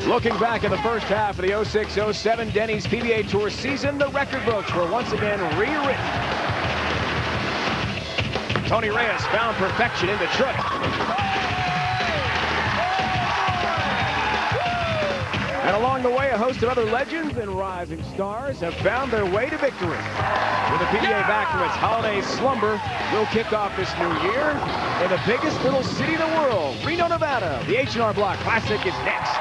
Looking back at the first half of the 06-07 Denny's PBA Tour season, the record books were once again rewritten. Tony Reyes found perfection in Detroit. And along the way, a host of other legends and rising stars have found their way to victory. With the PBA back from its holiday slumber, we'll kick off this new year in the biggest little city in the world, Reno, Nevada. The H&R Block Classic is next.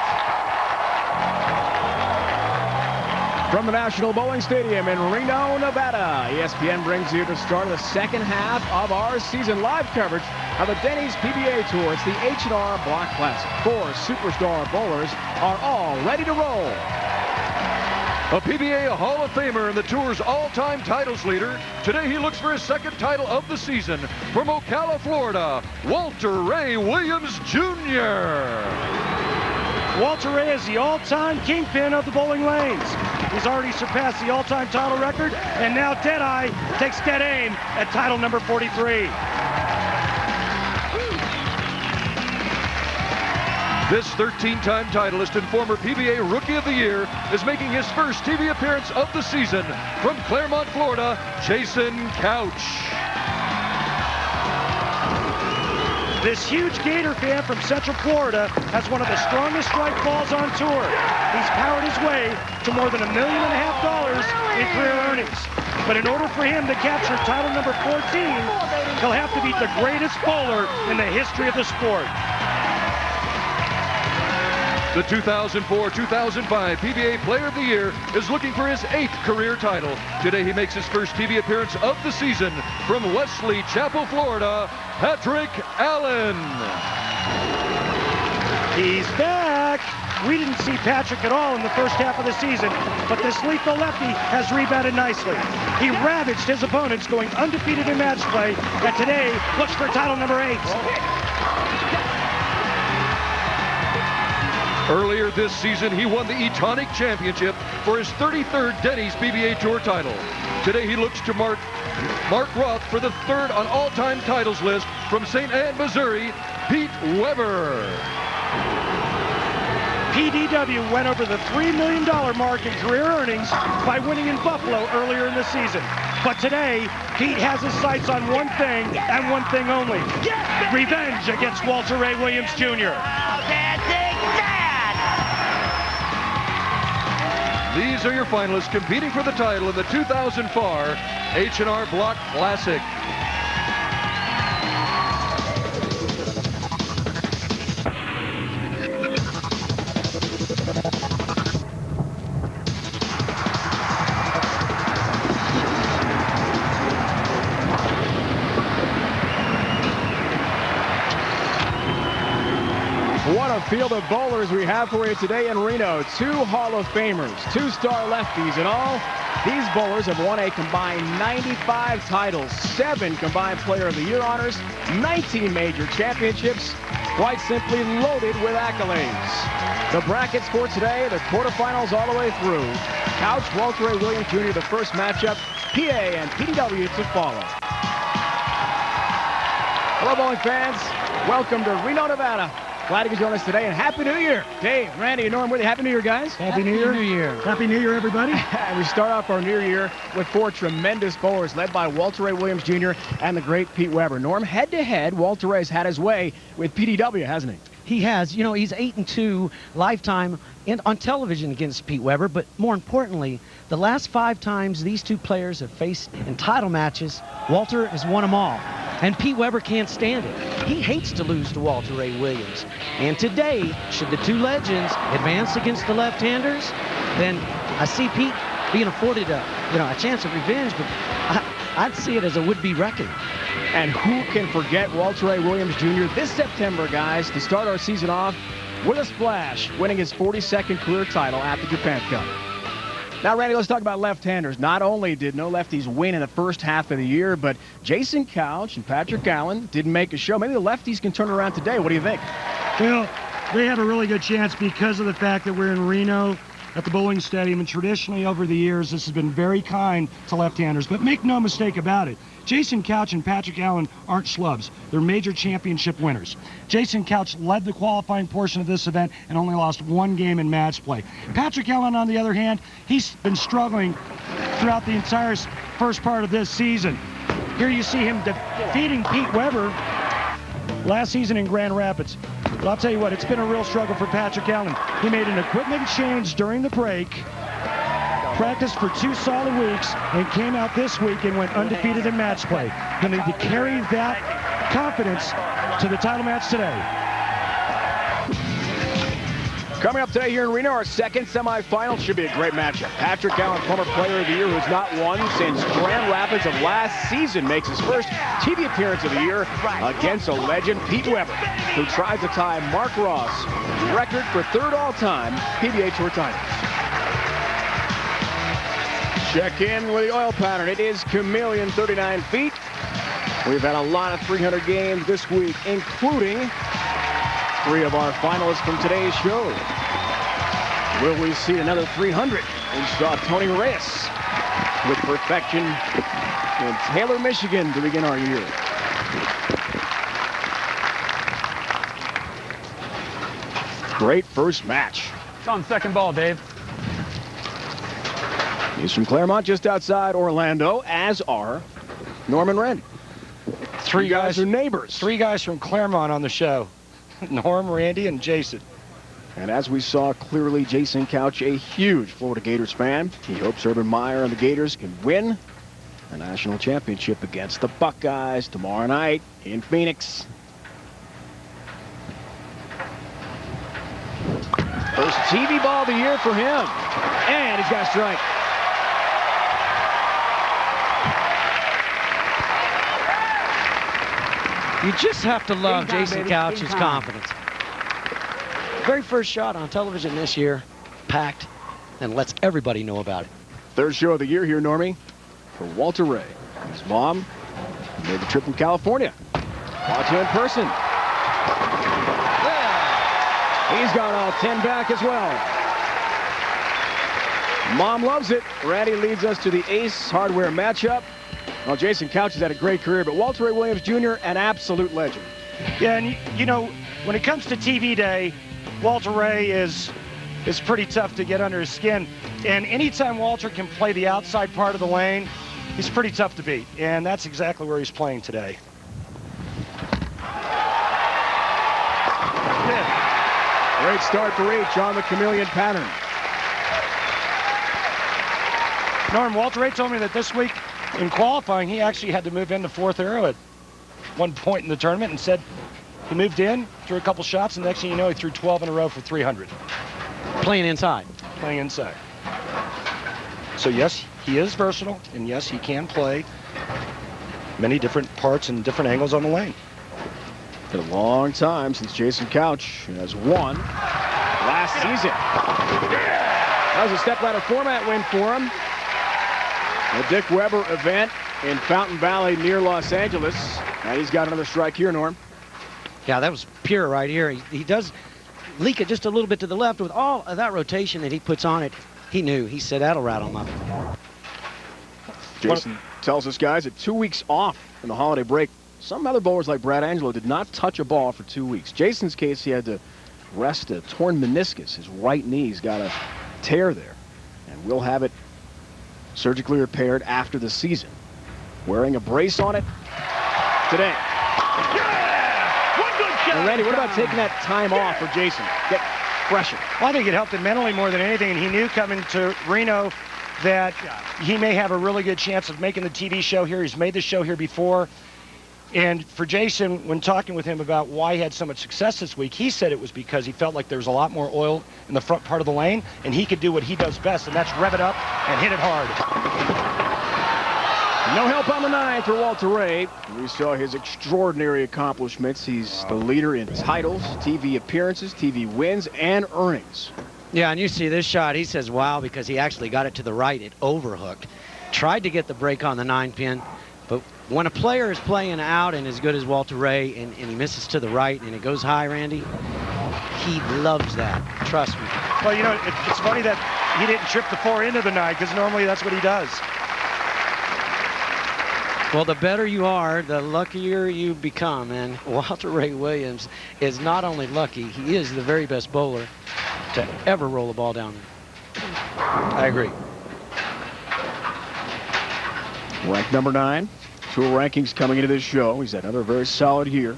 From the National Bowling Stadium in Reno, Nevada, ESPN brings you the start of the second half of our season live coverage of the Denny's PBA Tour. It's the H&R Block Classic. 4 superstar bowlers are all ready to roll. A PBA Hall of Famer and the Tour's all-time titles leader. Today he looks for his second title of the season. From Ocala, Florida, Walter Ray Williams Jr. Walter Ray is the all-time kingpin of the bowling lanes. He's already surpassed the all-time title record, and now Deadeye takes dead aim at title number 43. This 13-time titleist and former PBA Rookie of the Year is making his first TV appearance of the season. From Claremont, Florida, Jason Couch. This huge Gator fan from Central Florida has one of the strongest strike balls on tour. He's powered his way to more than $1.5 million in career earnings. But in order for him to capture title number 14, he'll have to beat the greatest bowler in the history of the sport. The 2004-2005 PBA Player of the Year is looking for his 8th career title. Today he makes his first TV appearance of the season. From Wesley Chapel, Florida, Patrick Allen. He's back. We didn't see Patrick at all in the first half of the season, but this lethal lefty has rebounded nicely. He ravaged his opponents, going undefeated in match play, and today looks for title number 8. Earlier this season, he won the Etonic Championship for his 33rd Denny's PBA Tour title. Today, he looks to Mark Roth for the 3rd on all-time titles list. From St. Anne, Missouri, Pete Weber. PDW went over the $3 million mark in career earnings by winning in Buffalo earlier in the season. But today, Pete has his sights on one thing and one thing only: revenge against Walter Ray Williams Jr. These are your finalists competing for the title in the 2004 H&R Block Classic. What a field of bowlers we have for you today in Reno. 2 Hall of Famers, 2-star lefties in all. These bowlers have won a combined 95 titles, 7 combined Player of the Year honors, 19 major championships, quite simply loaded with accolades. The brackets for today, the quarterfinals all the way through. Couch, Walter Ray Williams Jr., the first matchup, PA and PDW to follow. Hello, bowling fans. Welcome to Reno, Nevada. Glad you could join us today, and Happy New Year. Dave, Randy, and Norm, Happy New Year, guys. Happy New Year. Happy New Year, everybody. And we start off our new year with 4 tremendous bowlers led by Walter Ray Williams Jr. and the great Pete Weber. Norm, head-to-head, Walter Ray's had his way with PDW, hasn't he? He has. You know, he's 8-2 lifetime on television against Pete Weber, but more importantly, the last 5 times these 2 players have faced in title matches, Walter has won them all. And Pete Weber can't stand it. He hates to lose to Walter Ray Williams. And today, should the 2 legends advance against the left-handers, then I see Pete being afforded a chance of revenge, but I'd see it as a would-be reckoning. And who can forget Walter Ray Williams Jr. this September, guys, to start our season off with a splash, winning his 42nd career title at the Japan Cup. Now, Randy, let's talk about left-handers. Not only did no lefties win in the first half of the year, but Jason Couch and Patrick Allen didn't make a show. Maybe the lefties can turn it around today. What do you think? Well, they have a really good chance because of the fact that we're in Reno. at the bowling stadium, and traditionally over the years, this has been very kind to left-handers. But make no mistake about it, Jason Couch and Patrick Allen aren't schlubs. They're major championship winners. Jason Couch led the qualifying portion of this event and only lost one game in match play. Patrick Allen, on the other hand, he's been struggling throughout the entire first part of this season. Here you see him defeating Pete Weber last season in Grand Rapids. But I'll tell you what, it's been a real struggle for Patrick Allen. He made an equipment change during the break, practiced for 2 solid weeks, and came out this week and went undefeated in match play. He'll need to carry that confidence to the title match today. Coming up today here in Reno, our second semifinal should be a great matchup. Patrick Allen, former player of the year, who's not won since Grand Rapids of last season, makes his first TV appearance of the year against a legend, Pete Weber, who tries to tie Mark Ross' record for 3rd all-time PBA Tour titles. Check in with the oil pattern. It is Chameleon 39 feet. We've had a lot of 300 games this week, including 3 of our finalists from today's show. Will we see another 300? We saw Tony Reyes with perfection in Taylor, Michigan to begin our year. Great first match. It's on second ball, Dave. He's from Claremont, just outside Orlando, as are Norman Wren. Three guys are neighbors. 3 guys from Claremont on the show. Norm, Randy, and Jason. And as we saw clearly, Jason Couch, a huge Florida Gators fan. He hopes Urban Meyer and the Gators can win a national championship against the Buckeyes tomorrow night in Phoenix. First TV ball of the year for him. And he's got a strike. You just have to love Jason Couch's confidence. Very first shot on television this year, packed, and lets everybody know about it. Third show of the year here, Normie, for Walter Ray. His mom made the trip from California. Watch him in person. Yeah. He's got all 10 back as well. Mom loves it. Randy leads us to the Ace Hardware matchup. Well, Jason Couch has had a great career, but Walter Ray Williams Jr., an absolute legend. Yeah, and you know, when it comes to TV day, Walter Ray is pretty tough to get under his skin. And anytime Walter can play the outside part of the lane, he's pretty tough to beat. And that's exactly where he's playing today. Yeah. Great start for H on the Chameleon pattern. Norm, Walter Ray told me that this week in qualifying, he actually had to move into 4th arrow at one point in the tournament, and said he moved in, threw a couple shots, and next thing you know, he threw 12 in a row for 300. Playing inside. Playing inside. So yes, he is versatile, and yes, he can play many different parts and different angles on the lane. Been a long time since Jason Couch has won last season. That was a stepladder format win for him. The Dick Weber event in Fountain Valley near Los Angeles. And he's got another strike here, Norm. Yeah, that was pure right here. He does leak it just a little bit to the left. With all of that rotation that he puts on it, he knew. He said, that'll rattle him up. Jason tells us, guys, that 2 weeks off in the holiday break, some other bowlers like Brad Angelo did not touch a ball for 2 weeks. Jason's case, he had to rest a torn meniscus. His right knee's got a tear there. And we'll have it surgically repaired after the season. Wearing a brace on it today. Yeah! One good shot. And Randy, what about taking that time off for Jason? Get fresher. Well, I think it helped him mentally more than anything, and he knew coming to Reno that he may have a really good chance of making the TV show here. He's made the show here before. And for Jason, when talking with him about why he had so much success this week, he said it was because he felt like there was a lot more oil in the front part of the lane, and he could do what he does best, and that's rev it up and hit it hard. No help on the 9 for Walter Ray. We saw his extraordinary accomplishments. He's the leader in titles, TV appearances, TV wins, and earnings. Yeah, and you see this shot, he says, wow, because he actually got it to the right. It overhooked. Tried to get the break on the 9-pin, but when a player is playing out and as good as Walter Ray and he misses to the right and it goes high, Randy, he loves that. Trust me. Well, you know, it's funny that he didn't trip the 4 into the 9, because normally that's what he does. Well, the better you are, the luckier you become. And Walter Ray Williams is not only lucky, he is the very best bowler to ever roll a ball down there. I agree. Ranked number 9. Tour rankings coming into this show. He's had another very solid year.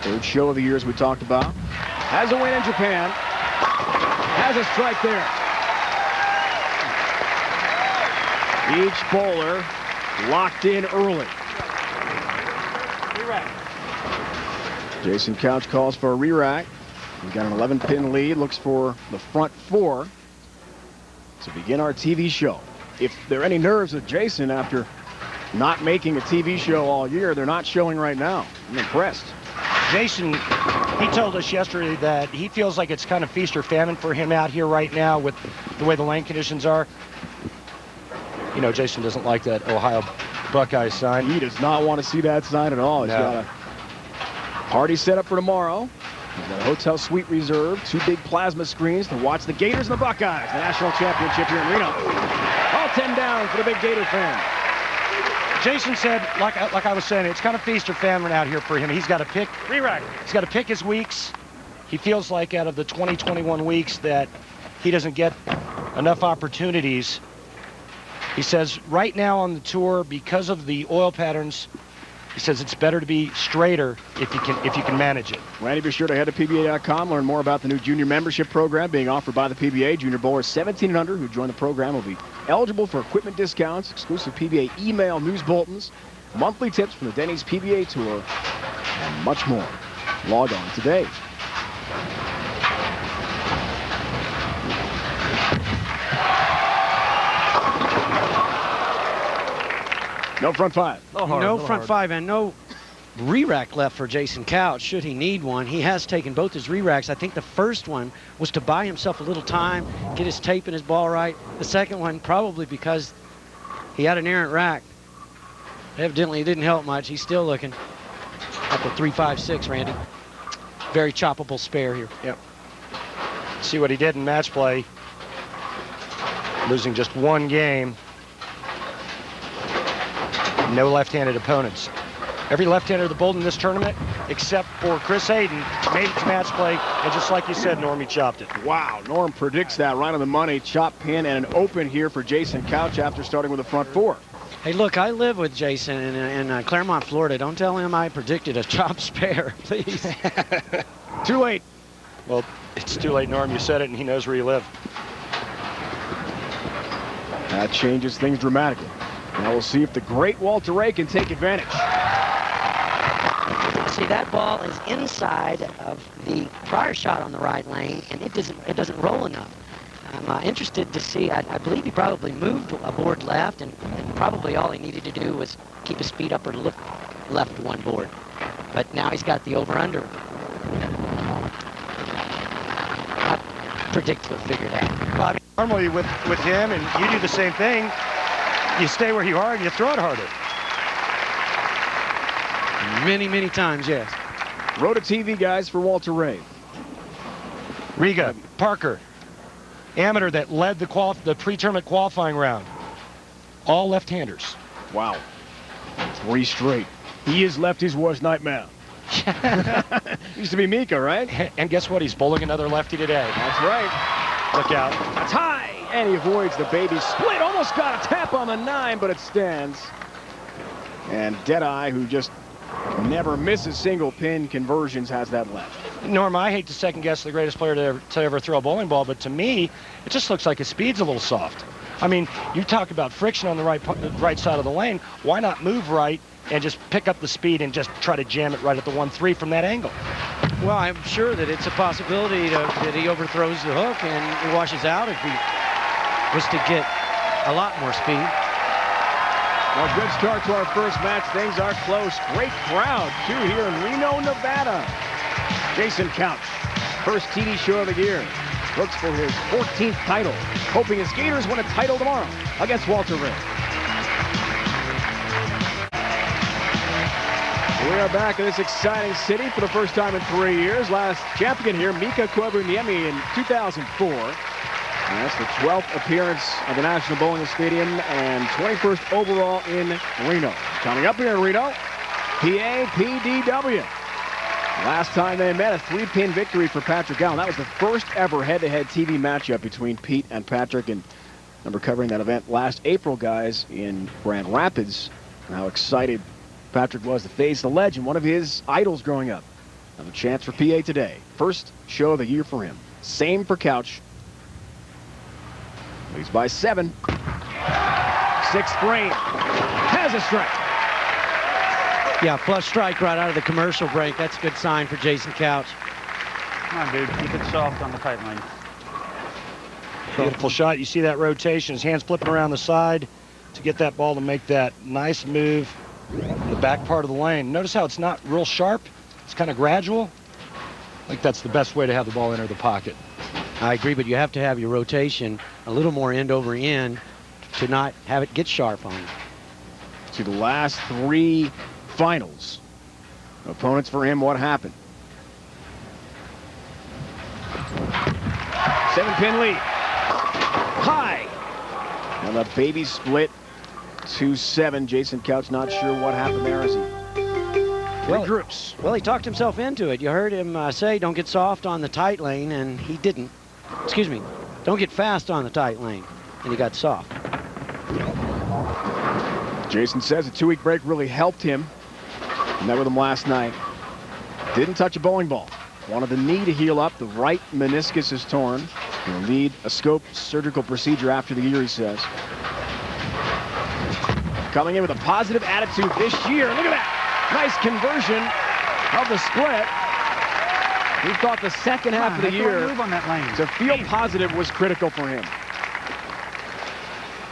3rd show of the year, as we talked about. Has a win in Japan. Has a strike there. Each bowler locked in early. Jason Couch calls for a re-rack. He's got an 11-pin lead. Looks for the front 4 to begin our TV show. If there are any nerves with Jason after not making a TV show all year, they're not showing right now. I'm impressed. Jason, he told us yesterday that he feels like it's kind of feast or famine for him out here right now with the way the lane conditions are. You know, Jason doesn't like that Ohio Buckeyes sign. He does not want to see that sign at all. He's got a party set up for tomorrow. He's got a hotel suite reserved, 2 big plasma screens to watch the Gators and the Buckeyes, the national championship here in Reno. All 10 down for the big Gator fan. Jason said, like I was saying, it's kind of feast or famine out here for him. He's got to pick He's got to pick his weeks. He feels like out of the 2021 weeks that he doesn't get enough opportunities. He says right now on the tour, because of the oil patterns, he says it's better to be straighter if you can manage it. Randy, be sure to head to PBA.com, learn more about the new junior membership program being offered by the PBA. Junior bowlers 17 and under who join the program will be eligible for equipment discounts, exclusive PBA email news bulletins, monthly tips from the Denny's PBA Tour, and much more. Log on today. No front 5. No front 5 and no re-rack left for Jason Couch, should he need one. He has taken both his re-racks. I think the first one was to buy himself a little time, get his tape and his ball right. The second one probably because he had an errant rack. Evidently it didn't help much. He's still looking at the 3.56, Randy. Very choppable spare here. Yep. See what he did in match play. Losing just 1 game. No left-handed opponents. Every left-hander that bowled in this tournament, except for Chris Hayden, made it to match play, and just like you said, Norm, he chopped it. Wow, Norm predicts that right on the money. Chop pin and an open here for Jason Couch after starting with the front 4. Hey, look, I live with Jason in Claremont, Florida. Don't tell him I predicted a chop spare, please. Too late. Well, it's too late, Norm. You said it, and he knows where you live. That changes things dramatically. Now we'll see if the great Walter Ray can take advantage. See, that ball is inside of the prior shot on the right lane, and it doesn't roll enough. I'm interested to see. I believe he probably moved a board left, and probably all he needed to do was keep his feet up or look left 1 board. But now he's got the over-under. I predict he'll figure it out. Well, I mean, normally with him, and you do the same thing, you stay where you are and you throw it harder. Many, many times, yes. Rota TV guys for Walter Ray. Riga, Parker, amateur that led the pre-tournament qualifying round. All left-handers. Wow. 3 straight. He is lefty's worst nightmare. Used to be Mika, right? And guess what? He's bowling another lefty today. That's right. Look out. That's high. And he avoids the baby split. Almost got a tap on the 9, but it stands. And Deadeye, who just never misses single pin conversions, has that left. Norm, I hate to second guess the greatest player to ever throw a bowling ball, but to me, it just looks like his speed's a little soft. I mean, you talk about friction on the right side of the lane. Why not move right and just pick up the speed and just try to jam it right at the 1-3 from that angle? Well, I'm sure that it's a possibility that he overthrows the hook and he washes out if he was to get a lot more speed. Well, good start to our first match. Things are close. Great crowd, too, here in Reno, Nevada. Jason Couch, first TV show of the year. Looks for his 14th title, hoping his Gators win a title tomorrow against Walter Ray. We are back in this exciting city for the first time in 3 years. Last champion here, Mika Koivuniemi in 2004. That's the 12th appearance of the National Bowling Stadium and 21st overall in Reno. Coming up here in Reno, PA PDW. Last time they met, a 3-pin victory for Patrick Allen. That was the first ever head-to-head TV matchup between Pete and Patrick. And I remember covering that event last April, guys, in Grand Rapids. And how excited Patrick was to face the legend, one of his idols growing up. Have a chance for PA today. First show of the year for him. Same for Couch. Leads by 7. 6th frame. Has a strike. Yeah, flush strike right out of the commercial break. That's a good sign for Jason Couch. Come on, dude. Keep it soft on the tight line. Beautiful shot. You see that rotation. His hands flipping around the side to get that ball to make that nice move in the back part of the lane. Notice how it's not real sharp. It's kind of gradual. I think that's the best way to have the ball enter the pocket. I agree, but you have to have your rotation a little more end over end to not have it get sharp on you. To the last 3 finals. Opponents for him, what happened? 7-pin lead. High. And the baby split 2-7. Jason Couch not sure what happened there as he regroups. Well, he talked himself into it. You heard him say, don't get soft on the tight lane, and he didn't. Excuse me, don't get fast on the tight lane, and he got soft. Jason says a 2-week break really helped him. Met with him last night. Didn't touch a bowling ball. Wanted the knee to heal up. The right meniscus is torn. He'll need a scope surgical procedure after the year, he says. Coming in with a positive attitude this year. Look at that. Nice conversion of the split. He thought the second half of the year Move on that lane. to feel positive was critical for him.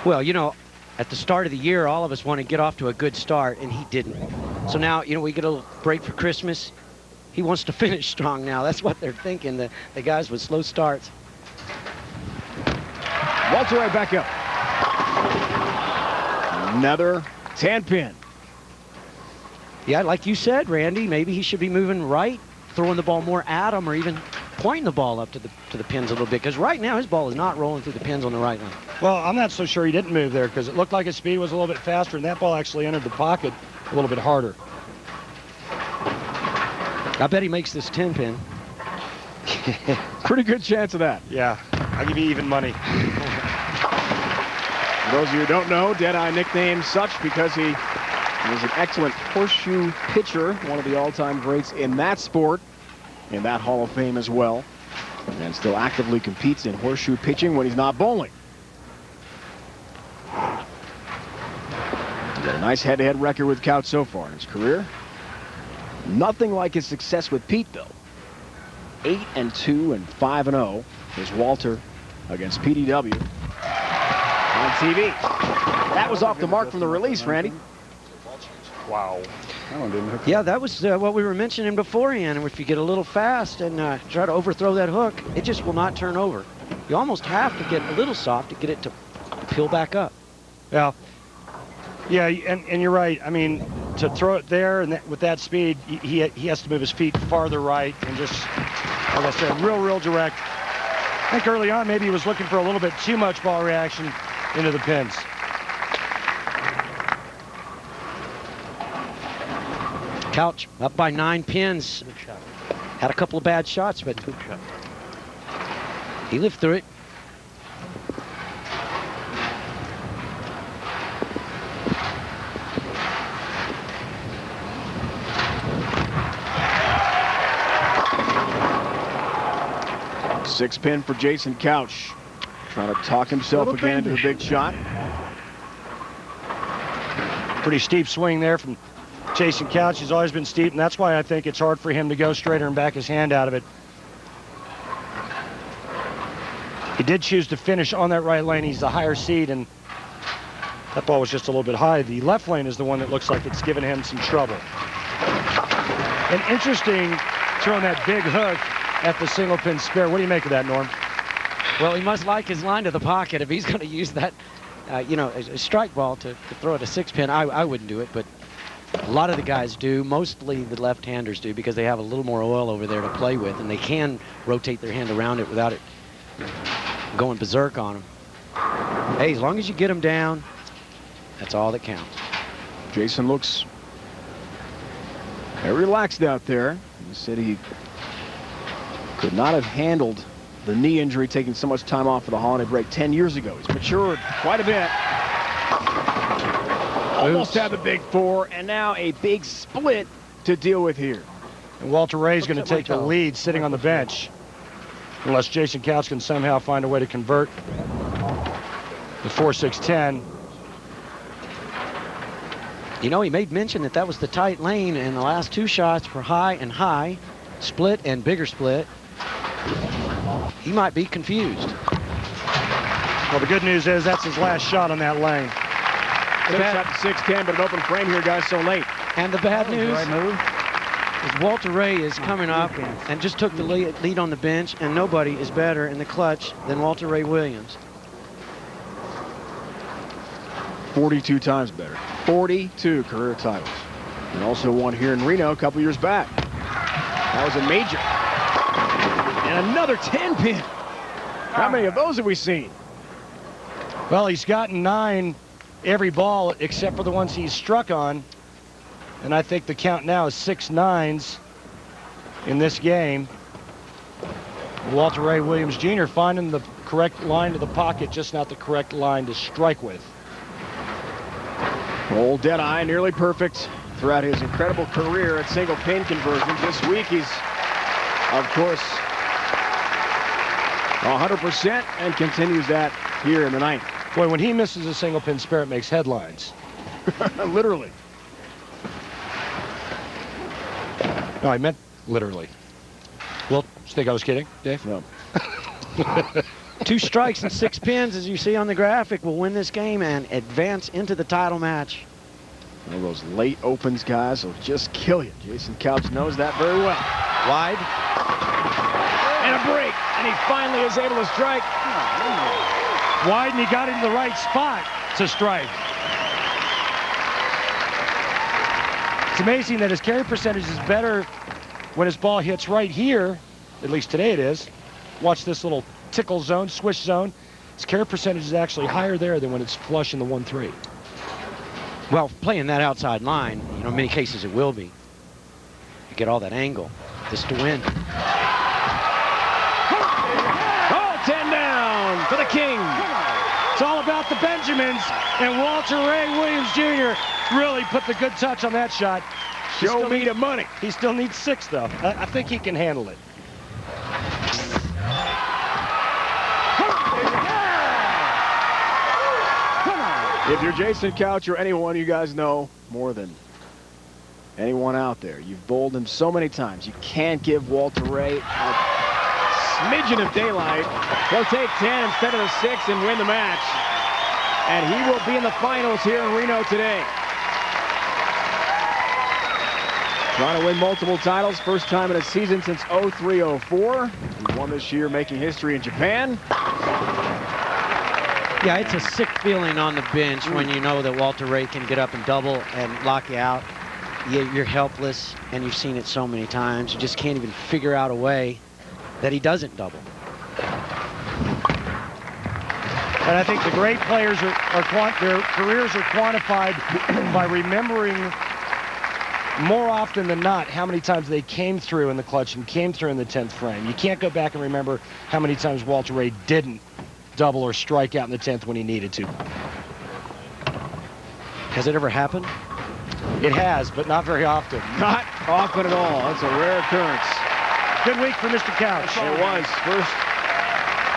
Well, you know, at the start of the year, all of us want to get off to a good start, and he didn't. So now, you know, we get a little break for Christmas. He wants to finish strong now. That's what they're thinking, the guys with slow starts. Walter right back up. Another 10-pin. Yeah, like you said, Randy, maybe he should be moving right, throwing the ball more at him, or even pointing the ball up to the pins a little bit, because right now his ball is not rolling through the pins on the right line. Well, I'm not so sure he didn't move there because it looked like his speed was a little bit faster, and that ball actually entered the pocket a little bit harder. I bet he makes this 10-pin. Pretty good chance of that. Yeah, I'll give you even money. For those of you who don't know, Deadeye nicknamed such because he is an excellent horseshoe pitcher, one of the all-time greats in that sport, in that Hall of Fame as well, and still actively competes in horseshoe pitching when he's not bowling. He's got a nice head-to-head record with Couch so far in his career. Nothing like his success with Pete, though. 8-2 and 5-0 is Walter against PDW on TV. That was off the mark from the release, Randy. Wow. That one didn't hook. Yeah, that was what we were mentioning beforehand. And if you get a little fast and try to overthrow that hook, it just will not turn over. You almost have to get a little soft to get it to peel back up. Yeah, and you're right. I mean, to throw it there and with that speed, he has to move his feet farther right and just, like I said, real direct. I think early on maybe he was looking for a little bit too much ball reaction into the pins. Couch up by 9 pins. Good shot. Had a couple of bad shots, but Good shot. he lived through it. Six-pin for Jason Couch. Trying to talk himself again into the big shot. Pretty steep swing there from Jason Couch. He's always been steep, and that's why I think it's hard for him to go straighter and back his hand out of it. He did choose to finish on that right lane. He's the higher seed, and that ball was just a little bit high. The left lane is the one that looks like it's given him some trouble. And interesting throwing that big hook at the single pin spare. What do you make of that, Norm? Well, he must like his line to the pocket if he's going to use that, you know, a strike ball to throw at a 6-pin. I wouldn't do it, but a lot of the guys do. Mostly the left-handers do because they have a little more oil over there to play with, and they can rotate their hand around it without it going berserk on him. Hey, as long as you get him down, that's all that counts. Jason looks very relaxed out there. He said he could not have handled the knee injury taking so much time off for the holiday break 10 years ago. He's matured quite a bit. Almost had the big four, and now a big split to deal with here. And Walter Ray's going to take the lead sitting on the bench, unless Jason Couch can somehow find a way to convert the 4-6-10. You know, he made mention that that was the tight lane, and the last two shots were high and high, split and bigger split. He might be confused. Well, the good news is that's his last shot on that lane. Shot to 6-10, but an open frame here, guys, so late. And the bad news is Walter Ray is coming up and just took the lead on the bench, and nobody is better in the clutch than Walter Ray Williams. 42 times better. 42 career titles. And also won here in Reno a couple years back. That was a major. And another 10-pin. How many of those have we seen? Well, he's gotten 9 every ball except for the ones he's struck on. And I think the count now is 6 9s in this game. Walter Ray Williams Jr. finding the correct line to the pocket, just not the correct line to strike with. Old Deadeye, nearly perfect throughout his incredible career at single pin conversions. This week he's, of course, 100% and continues that here in the ninth. Boy, when he misses a single pin spare, it makes headlines. Literally. No, I meant literally. Well, you think I was kidding, Dave? No. 2 strikes and 6 pins, as you see on the graphic, will win this game and advance into the title match. One of those late opens, guys, will just kill you. Jason Couch knows that very well. Wide. And a break, and he finally is able to strike. Wide, and he got in the right spot to strike. It's amazing that his carry percentage is better when his ball hits right here, at least today it is. Watch this little tickle zone, swish zone. His carry percentage is actually higher there than when it's flush in the 1-3. Well, playing that outside line, you know, in many cases it will be. You get all that angle. This to win. Oh, 10 down for the King. It's all about the Benjamins, and Walter Ray Williams Jr. really put the good touch on that shot. Show me the money. He still needs 6, though. I think he can handle it. If you're Jason Couch or anyone you guys know more than anyone out there, you've bowled him so many times. You can't give Walter Ray a smidgen of daylight. He'll take 10 instead of the 6 and win the match. And he will be in the finals here in Reno today. Trying to win multiple titles. First time in a season since 03-04. He won this year, making history in Japan. Yeah, it's a sick feeling on the bench when you know that Walter Ray can get up and double and lock you out. You're helpless, and you've seen it so many times. You just can't even figure out a way that he doesn't double. And I think the great players their careers are quantified by remembering more often than not how many times they came through in the clutch and came through in the 10th frame. You can't go back and remember how many times Walter Ray didn't double or strike out in the 10th when he needed to. Has it ever happened? It has, but not very often. Not often at all. That's a rare occurrence. Good week for Mr. Couch. It was. First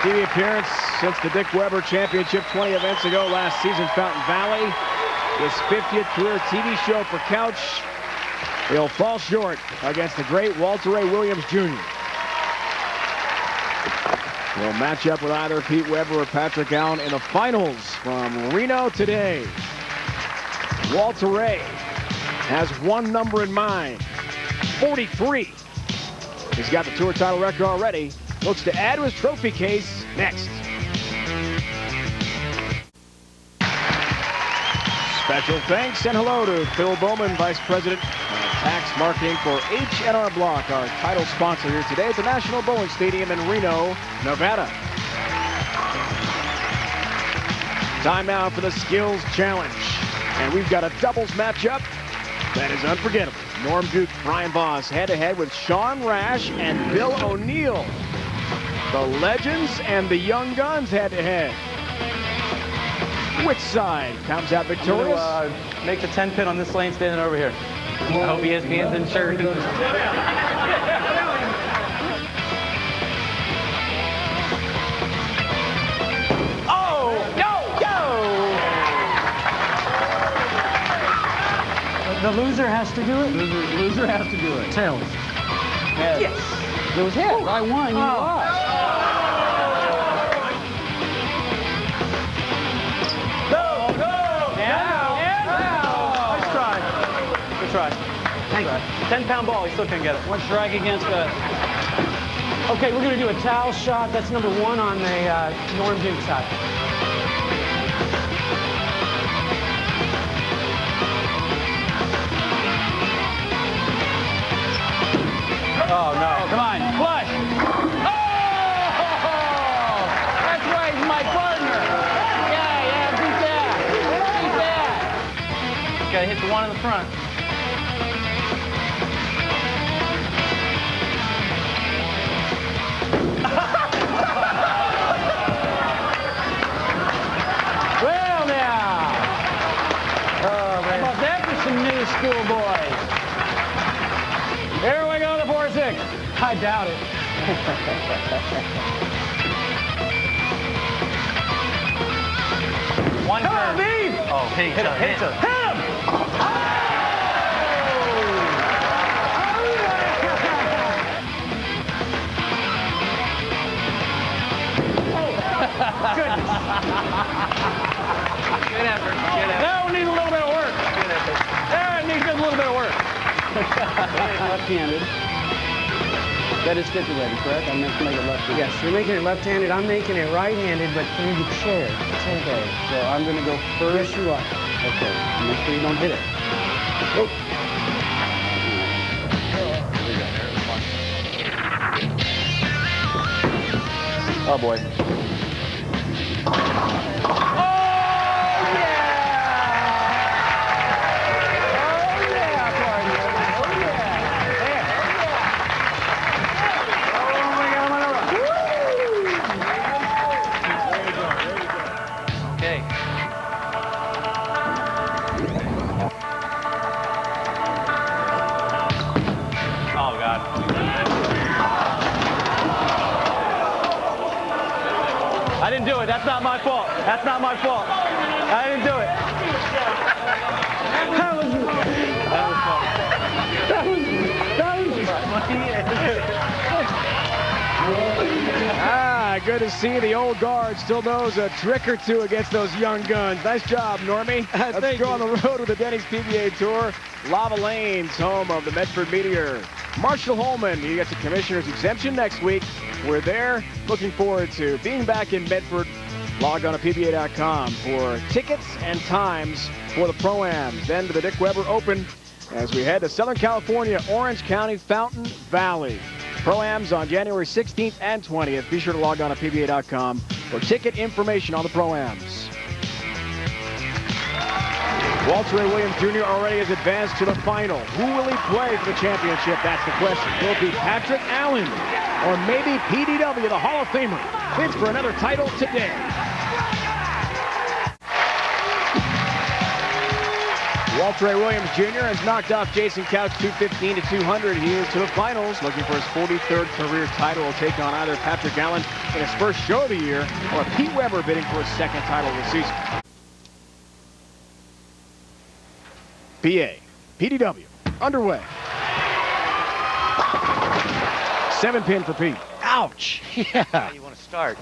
TV appearance since the Dick Weber Championship 20 events ago last season, Fountain Valley. His 50th career TV show for Couch. He'll fall short against the great Walter Ray Williams Jr. He'll match up with either Pete Weber or Patrick Allen in the finals from Reno today. Walter Ray has one number in mind, 43. He's got the tour title record already. Looks to add to his trophy case next. Special thanks and hello to Phil Bowman, Vice President of Tax Marketing for H&R Block, our title sponsor here today at the National Bowling Stadium in Reno, Nevada. Time now for the skills challenge. And we've got a doubles matchup that is unforgettable. Norm Duke, Brian Voss head-to-head with Sean Rash and Bill O'Neill. The legends and the young guns head-to-head. Which side comes out victorious? I'm gonna, make the 10 pin on this lane standing over here. I hope ESPN's insured. Oh! Go! The loser has to do it? Loser has to do it. Tails. Yes. It was heads. I won, you lost. Try. Thank you. 10-pound ball, he still can't get it. One strike against the... Okay, we're going to do a towel shot. That's number 1 on the Norm Duke side. Oh, no. Come on. Flush. Oh! That's right, he's my partner. Yeah, beat that. Beat that. Got to hit the one in the front. Well, now. Oh, man. How about that for some new school boys? Here we go, the 4-6. I doubt it. One Come on, turn. Beef! Oh, hit him. Hit him! Goodness. Good effort. Good effort. That one needs a little bit of work. Good effort. That needs just a little bit of work. Left-handed. That is stipulated, correct? I'm meant to make it left-handed. Yes, you're making it left-handed. I'm making it right-handed, but through the chair. Okay, so I'm going to go first. Yes, you are. Okay, make sure you don't hit it. Oh. Oh, boy. I didn't do it. That's not my fault. That's not my fault. I didn't do it. That was Good to see the old guard still knows a trick or two against those young guns. Nice job, Normie. Let's go on the road with the Denny's PBA Tour. Lava Lanes, home of the Medford Meteor. Marshall Holman, he gets a commissioner's exemption next week. We're there. Looking forward to being back in Medford. Log on to PBA.com for tickets and times for the Pro-Ams. Then to the Dick Weber Open as we head to Southern California, Orange County, Fountain Valley. Pro-Ams on January 16th and 20th. Be sure to log on to PBA.com for ticket information on the Pro-Ams. Walter Ray Williams Jr. already has advanced to the final. Who will he play for the championship? That's the question. Will it be Patrick Allen or maybe PDW, the Hall of Famer, bids for another title today? Walter Ray Williams Jr. has knocked off Jason Couch 215 to 200. He is to the finals, looking for his 43rd career title. He'll take on either Patrick Allen in his first show of the year or Pete Weber bidding for his second title of the season. PA, PDW, underway. 7-pin for Pete. Ouch. Yeah. How do you want to start?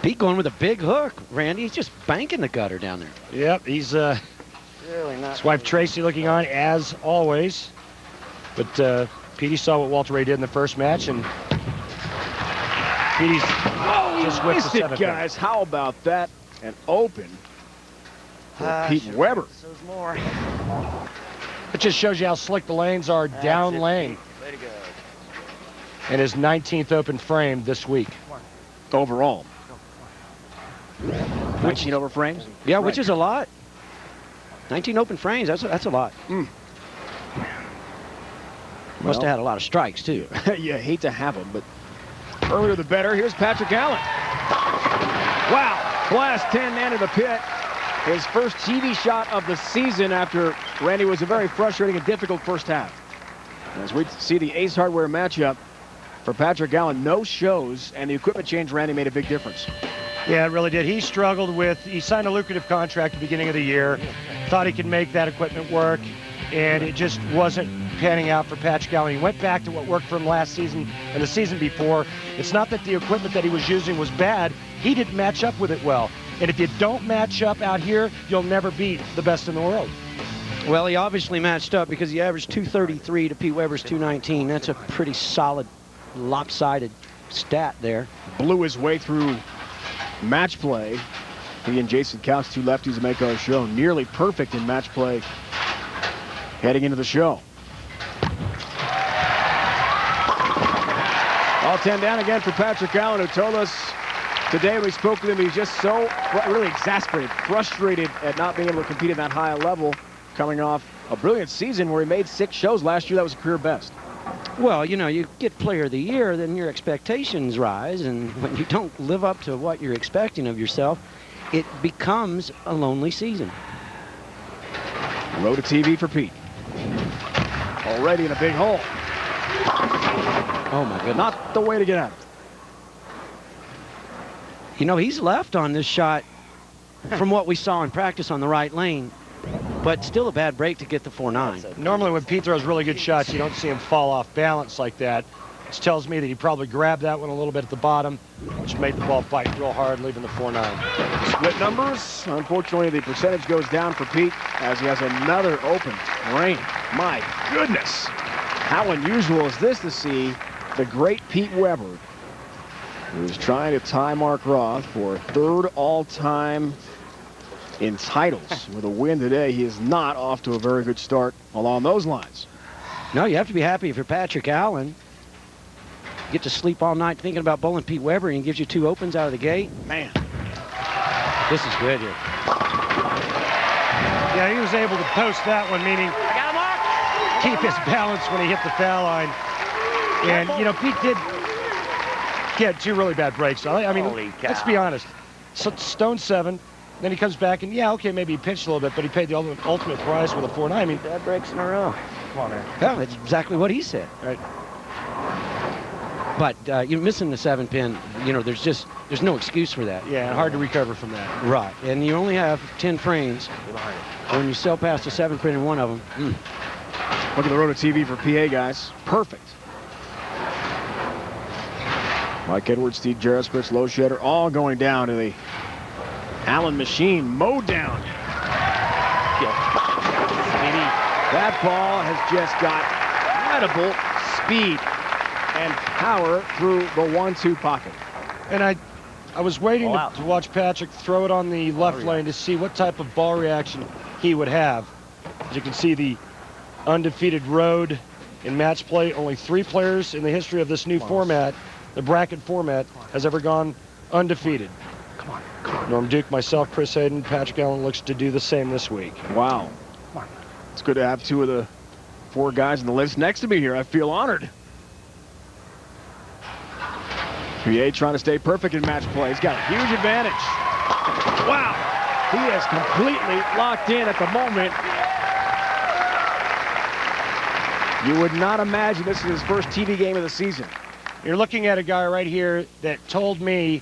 Pete going with a big hook, Randy. He's just banking the gutter down there. Yep, he's Really not. his wife Tracy looking on as always. But Petey saw what Walter Ray did in the first match, and Petey's just whipped the Missed it, 7-pin. guys. How about that? An open for Pete Weber. So's more. It just shows you how slick the lanes are down lane. Way to go. And his 19th open frame this week. Overall. 19 over frames. Yeah, which is a lot. 19 open frames, that's a lot. Must have had a lot of strikes, too. You hate to have them, but earlier the better. Here's Patrick Allen. Wow, blast 10 into the pit. His first TV shot of the season after Randy was a very frustrating and difficult first half. As we see the Ace Hardware matchup for Patrick Allen, no shows, and the equipment change, Randy, made a big difference. Yeah, it really did. He struggled with, he signed a lucrative contract at the beginning of the year, thought he could make that equipment work, and it just wasn't panning out for Patrick Allen. He went back to what worked for him last season and the season before. It's not that the equipment that he was using was bad, he didn't match up with it well. And if you don't match up out here, you'll never beat the best in the world. Well, he obviously matched up because he averaged 233 to Pete Weber's 219. That's a pretty solid, lopsided stat there. Blew his way through match play. He and Jason Couch, two lefties, make our show. Nearly perfect in match play heading into the show. All 10 down again for Patrick Allen, who told us today we spoke with him, he's just so really exasperated, frustrated at not being able to compete at that high level, coming off a brilliant season where he made 6 shows last year. That was a career best. Well, you know, you get player of the year, then your expectations rise, and when you don't live up to what you're expecting of yourself, it becomes a lonely season. Road to TV for Pete. Already in a big hole. Oh, my goodness. Not the way to get out of it. You know, he's left on this shot from what we saw in practice on the right lane, but still a bad break to get the 4-9. Normally when Pete throws really good shots, you don't see him fall off balance like that. Which tells me that he probably grabbed that one a little bit at the bottom, which made the ball bite real hard, leaving the 4-9. Split numbers. Unfortunately, the percentage goes down for Pete as he has another open range. My goodness. How unusual is this to see the great Pete Weber, who's trying to tie Mark Roth for 3rd all-time in titles. With a win today, he is not off to a very good start along those lines. No, you have to be happy if you're Patrick Allen. You get to sleep all night thinking about bowling Pete Weber, and he gives you 2 opens out of the gate. Man. This is good here. Yeah, he was able to post that one, meaning keep his balance when he hit the foul line. And, you know, Pete did get 2 really bad breaks. I mean, let's be honest. Stone 7, then he comes back, and yeah, okay, maybe he pinched a little bit, but he paid the ultimate price with a 4-9. I mean, Bad breaks in a row. come on, man. Well, that's exactly what he said. Right. But you're missing the 7-pin. You know, there's no excuse for that. Yeah, hard to recover from that. Right. And you only have 10 frames. When you sell past a 7-pin in one of them. Look at the road to TV for PA, guys. Perfect. Mike Edwards, Steve Jarrett, Fritz Loschetter, all going down to the Allen machine. Mowed down. That ball has just got incredible speed and power through the 1-2 pocket. And I was waiting to watch Patrick throw it on the left lane to see what type of ball reaction he would have. As you can see, the undefeated road in match play. Only 3 players in the history of this new format, the bracket format, has ever gone undefeated. Come on. Norm Duke, myself, Chris Hayden, Patrick Allen looks to do the same this week. Wow. It's good to have 2 of the 4 guys on the list next to me here. I feel honored. PA trying to stay perfect in match play. He's got a huge advantage. Wow. He is completely locked in at the moment. You would not imagine this is his first TV game of the season. You're looking at a guy right here that told me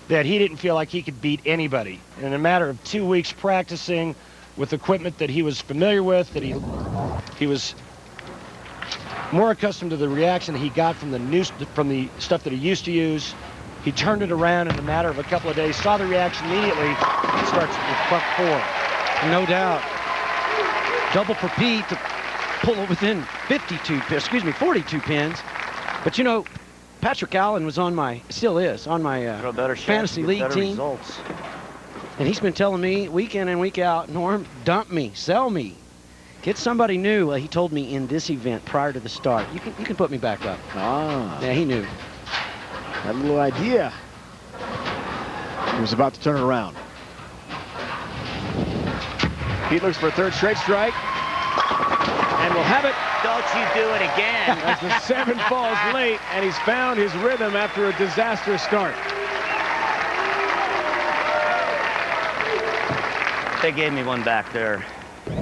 that he didn't feel like he could beat anybody. In a matter of 2 weeks practicing with equipment that he was familiar with, that he was more accustomed to the reaction that he got from the stuff that he used to use. He turned it around in a matter of a couple of days, saw the reaction immediately, and starts with front 4. No doubt. Double for Pete to pull it within 42 pins. But you know, Patrick Allen was still is on my fantasy league team. And he's been telling me week in and week out, Norm, dump me, sell me. Get somebody new. He told me in this event prior to the start, you can put me back up. Ah. Yeah, he knew. Had a little idea. He was about to turn it around. Pete looks for a third straight strike. And will have it. Don't you do it again. As the 7 falls late, and he's found his rhythm after a disastrous start. They gave me one back there.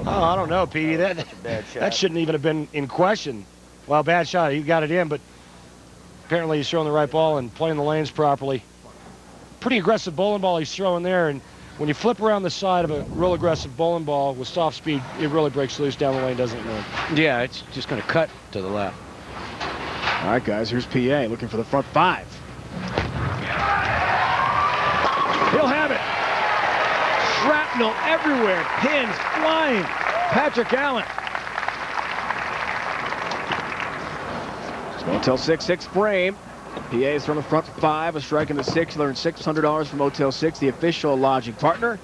Oh, I don't know, Petey. Bad shot. That shouldn't even have been in question. Well, bad shot. He got it in, but apparently he's throwing the right ball and playing the lanes properly. Pretty aggressive bowling ball he's throwing there, and when you flip around the side of a real aggressive bowling ball with soft speed, it really breaks loose down the lane, doesn't it, Norm? Yeah, it's just going to cut to the left. All right, guys, here's PA looking for the front 5. He'll have it. Shrapnel everywhere. Pins flying. Patrick Allen. Motel 6 frame. PA's from the front 5, a strike in the 6. He learned $600 from Motel 6, the official lodging partner.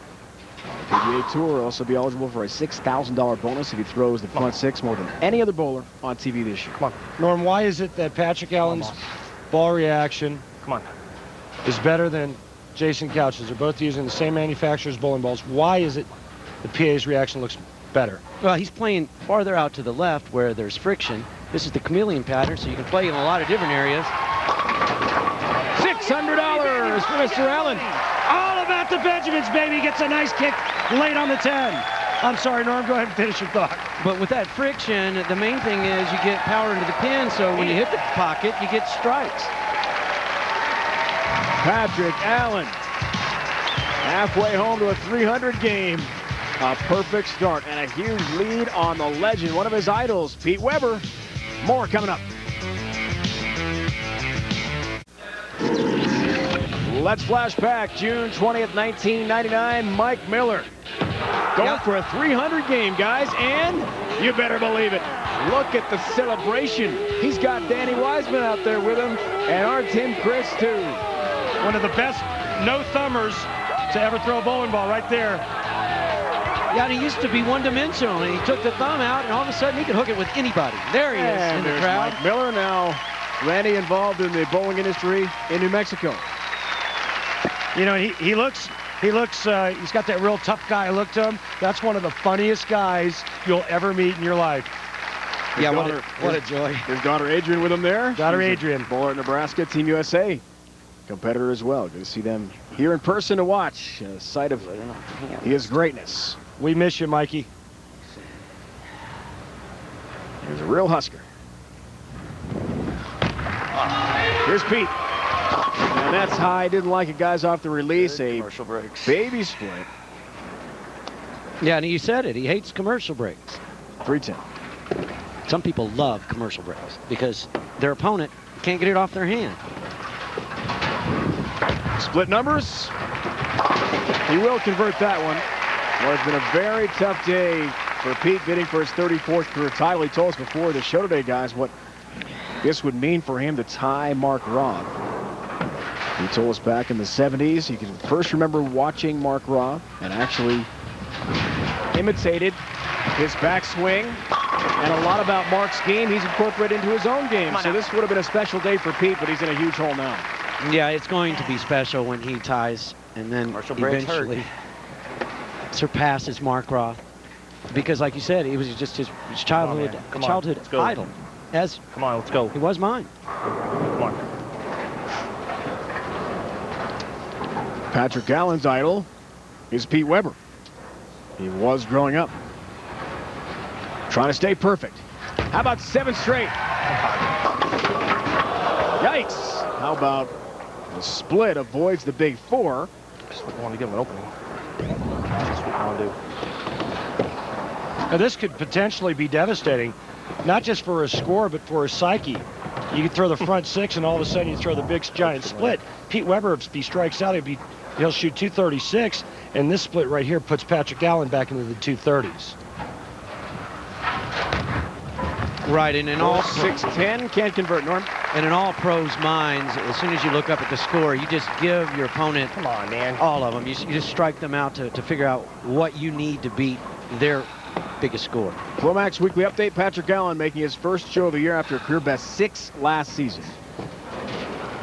The PBA Tour will also be eligible for a $6,000 bonus if he throws the front 6 more than any other bowler on TV this year. Come on. Norm, why is it that Patrick Allen's ball reaction is better than Jason Couch's? They're both using the same manufacturer's bowling balls. Why is it the PA's reaction looks better? Well, he's playing farther out to the left where there's friction. This is the chameleon pattern, so you can play in a lot of different areas. $600 for Mr. Allen. All about the Benjamins, baby. Gets a nice kick late on the 10. I'm sorry, Norm. Go ahead and finish your thought. But with that friction, the main thing is you get power into the pin, so when you hit the pocket, you get strikes. Patrick Allen, halfway home to a 300 game. A perfect start and a huge lead on the legend, one of his idols, Pete Weber. More coming up. Let's flash back June 20th, 1999. Mike Miller going for a 300 game, guys, and you better believe it. Look at the celebration. He's got Danny Wiseman out there with him, and our Tim Chris, too. One of the best no-thumbers to ever throw a bowling ball right there. Yeah, and he used to be one-dimensional, and he took the thumb out, and all of a sudden he could hook it with anybody. There he is in the crowd. Mike Miller now. Randy involved in the bowling industry in New Mexico. You know, he looks, he's got that real tough guy look to him. That's one of the funniest guys you'll ever meet in your life. Yeah, what a joy. His daughter Adrian with him there. Daughter Adrian. Bowler at Nebraska, Team USA. Competitor as well. Good to see them here in person to watch. A sight of his greatness. We miss you, Mikey. He's a real Husker. Here's Pete. And that's high. Didn't like it, guys, off the release. A Commercial breaks. baby split. Yeah, and you said it. He hates commercial breaks. 310. Some people love commercial breaks because their opponent can't get it off their hand. Split numbers. He will convert that one. Well, it's been a very tough day for Pete, bidding for his 34th career title. He told us before the show today, guys, what this would mean for him to tie Mark Robb. He told us back in the 70s, he can first remember watching Mark Robb and actually imitated his backswing. And a lot about Mark's game he's incorporated into his own game. So this would have been a special day for Pete, but he's in a huge hole now. Yeah, it's going to be special when he ties and then eventually surpasses Mark Roth. Because like you said, it was just his childhood idol. Come on, let's go. He was mine. Come on. Patrick Allen's idol is Pete Weber. He was growing up. Trying to stay perfect. How about 7 straight? Yikes. How about the split avoids the big 4? Just want to give him an opening. That's what I want to do. Now, this could potentially be devastating, not just for his score, but for his psyche. You could throw the front 6, and all of a sudden you throw the big giant split. Pete Weber, if he strikes out, he'll shoot 236, and this split right here puts Patrick Allen back into the 230s. Right, and in all 6-10 can't convert, Norm. And in all pros' minds, as soon as you look up at the score, you just give your opponent, Come on, man. all of them. You just strike them out to figure out what you need to beat their biggest score. Flomax Weekly Update, Patrick Allen making his first show of the year after a career best 6 last season.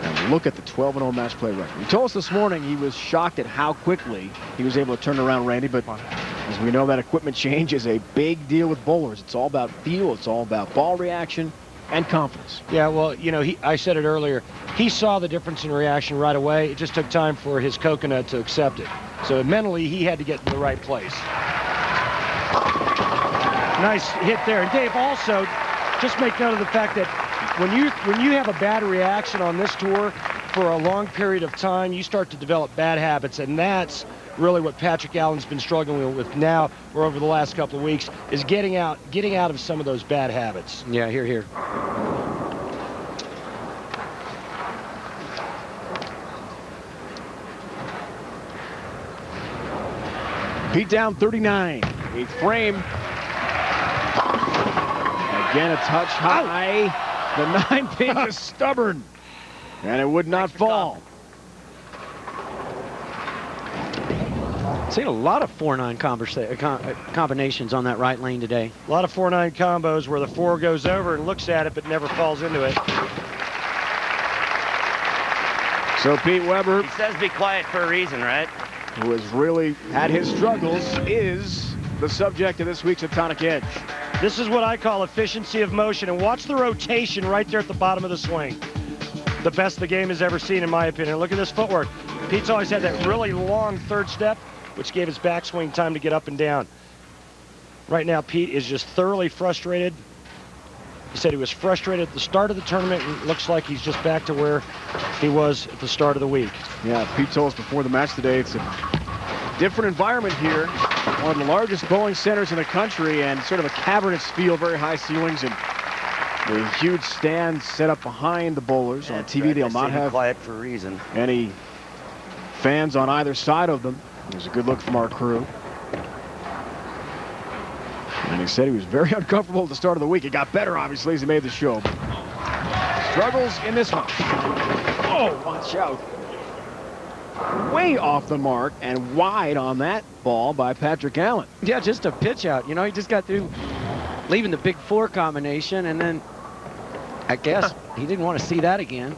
And Look at the 12-0 match play record. He told us this morning he was shocked at how quickly he was able to turn around Randy, but as we know, that equipment change is a big deal with bowlers. It's all about feel, it's all about ball reaction and confidence. Yeah, well, you know, I said it earlier. He saw the difference in reaction right away. It just took time for his coconut to accept it. So mentally, he had to get in the right place. Nice hit there. And Dave, also, just make note of the fact that when you have a bad reaction on this tour for a long period of time, you start to develop bad habits, and that's really what Patrick Allen's been struggling with now or over the last couple of weeks, is getting out of some of those bad habits. Yeah, here. Pete down 39. Eighth frame. Again, a touch high. The 9-pin is stubborn, and it would not fall. Seen a lot of 4-9 combinations on that right lane today. A lot of 4-9 combos where the 4 goes over and looks at it but never falls into it. So Pete Weber, He says be quiet for a reason, right? who has really had his struggles, is the subject of this week's Atomic Edge. This is what I call efficiency of motion, and watch the rotation right there at the bottom of the swing. The best the game has ever seen, in my opinion. Look at this footwork. Pete's always had that really long third step, which gave his backswing time to get up and down. Right now, Pete is just thoroughly frustrated. He said he was frustrated at the start of the tournament, and it looks like he's just back to where he was at the start of the week. Yeah, Pete told us before the match today, it's a different environment here. One of the largest bowling centers in the country, and sort of a cavernous feel, very high ceilings, and the huge stands set up behind the bowlers. On TV, right. they'll not have quiet for a reason. any fans on either side of them. It was a good look from our crew. And he said he was very uncomfortable at the start of the week. It got better, obviously, as he made the show. Struggles in this one. Oh, watch out. Way off the mark and wide on that ball by Patrick Allen. Yeah, just a pitch out. You know, he just got through leaving the big 4 combination, and then I guess he didn't want to see that again.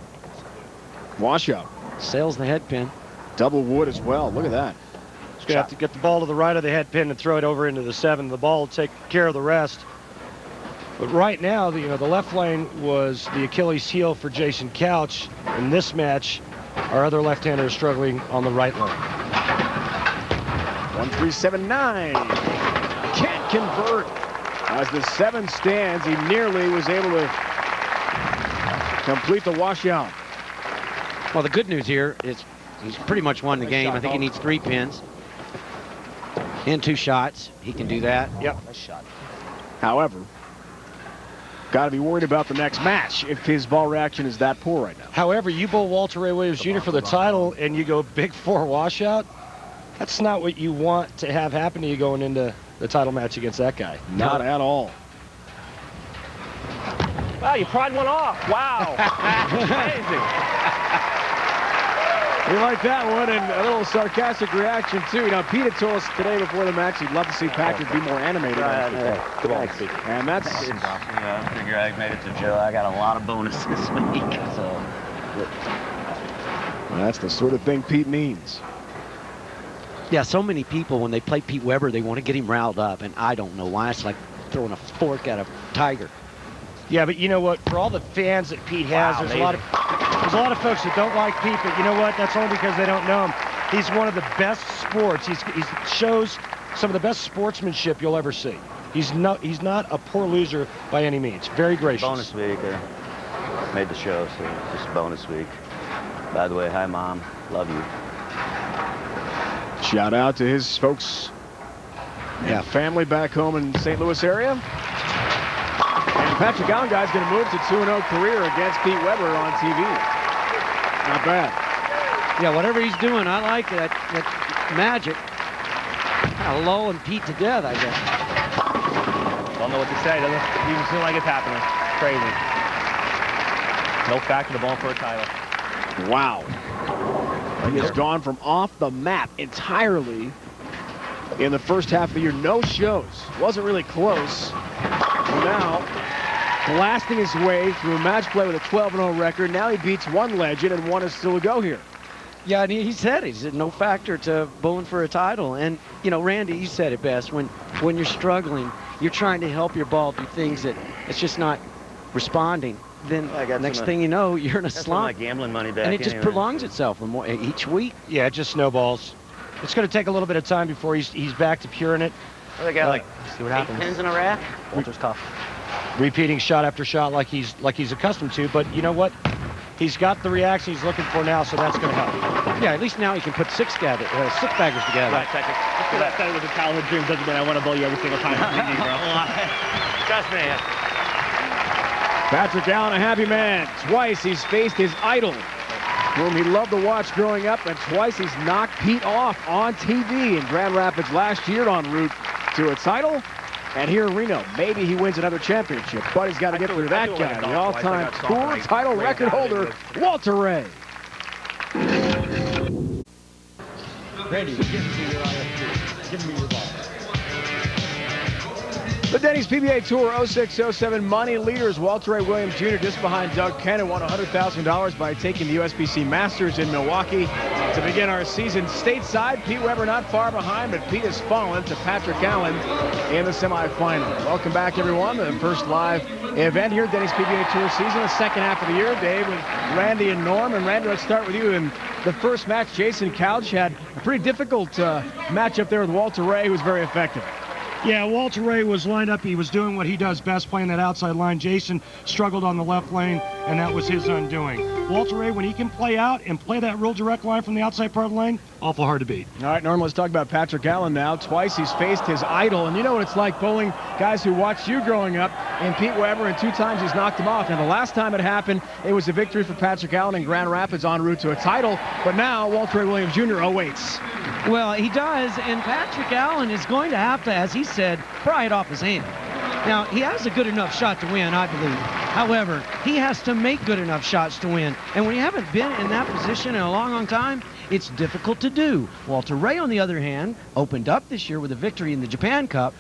Washout. Sails the head pin. Double wood as well. Look at that. He's going to have to get the ball to the right of the head pin and throw it over into the 7. The ball will take care of the rest. But right now, the left lane was the Achilles heel for Jason Couch. In this match, our other left-hander is struggling on the right lane. 1-3-7-9. Can't convert. As the 7 stands, he nearly was able to complete the washout. Well, the good news here is he's pretty much won the game. I think he needs 3 pins and 2 shots. He can do that. Yep. Nice shot. However, got to be worried about the next match if his ball reaction is that poor right now. However, you bowl Walter Ray Williams Jr. for the title and you go big 4 washout, that's not what you want to have happen to you going into the title match against that guy. Not at all. Wow, you pried one off. Wow. Amazing. We like that one, and a little sarcastic reaction, too. Now, Pete had told us today before the match he'd love to see Patrick be more animated. Come on. And that's... I figure I made it to Joe. I got a lot of bonuses this week, so... That's the sort of thing Pete needs. Yeah, so many people, when they play Pete Weber, they want to get him riled up, and I don't know why. It's like throwing a fork at a tiger. Yeah, but you know what? For all the fans that Pete has, there's a lot of folks that don't like Pete, but you know what? That's only because they don't know him. He's one of the best sports. He shows some of the best sportsmanship you'll ever see. He's not a poor loser by any means. Very gracious. Bonus week. Made the show, so just bonus week. By the way, hi, Mom. Love you. Shout out to his folks and family back home in St. Louis area. And Patrick Allen guy's going to move to 2-0 career against Pete Weber on TV. Not bad. Yeah, whatever he's doing, I like that magic. Kind of lulling Pete to death, I guess. Don't know what to say. Doesn't even seem like it's happening. Crazy. No factor to ball for a title. Wow. He has gone from off the map entirely in the first half of the year. No shows. Wasn't really close. Now, blasting his way through match play with a 12-0 record. Now he beats one legend, and one is still to go here. Yeah, and he said no factor to bowling for a title. And, you know, Randy, you said it best. When you're struggling, you're trying to help your ball do things that it's just not responding. Then next thing you know, you're in a slump. My gambling money back. And it just prolongs itself each week. Yeah, it just snowballs. It's going to take a little bit of time before he's back to pure in it. Well, they got like See what happens. pins in a rack. Walter's tough. Repeating shot after shot like he's accustomed to. But you know what? He's got the reaction he's looking for now, so that's going to help. Yeah, at least now he can put six baggers together. Right, Patrick. Just because I said it was a childhood dream doesn't mean I want to bowl you every single time. Trust me. Patrick Allen, a happy man. Twice he's faced his idol, whom he loved to watch growing up, and twice he's knocked Pete off on TV in Grand Rapids last year en route to a title. And here in Reno, maybe he wins another championship, but he's got to get through that guy, the all-time tour title record holder, Walter Ray. Randy, give me your IFT. Give me your ball. The Denny's PBA Tour 06-07 money leaders, Walter Ray Williams Jr. just behind Doug Cannon, won $100,000 by taking the USBC Masters in Milwaukee. To begin our season stateside, Pete Weber not far behind, but Pete has fallen to Patrick Allen in the semifinal. Welcome back, everyone, to the first live event here at Denny's PBA Tour season, the second half of the year. Dave with Randy and Norm. And Randy, let's start with you. In the first match, Jason Couch had a pretty difficult matchup there with Walter Ray, who was very effective. Yeah, Walter Ray was lined up. He was doing what he does best, playing that outside line. Jason struggled on the left lane, and that was his undoing. Walter Ray, when he can play out and play that real direct line from the outside part of the lane, awful hard to beat. All right, Norm, let's talk about Patrick Allen now. Twice he's faced his idol, and you know what it's like bowling guys who watched you growing up, and Pete Weber, and 2 times he's knocked him off. And the last time it happened, it was a victory for Patrick Allen in Grand Rapids en route to a title, but now Walter Ray Williams Jr. awaits. Well, he does, and Patrick Allen is going to have to, as he said, pry it off his hand. Now, he has a good enough shot to win, I believe. However, he has to make good enough shots to win. And when you haven't been in that position in a long, long time, it's difficult to do. Walter Ray, on the other hand, opened up this year with a victory in the Japan Cup.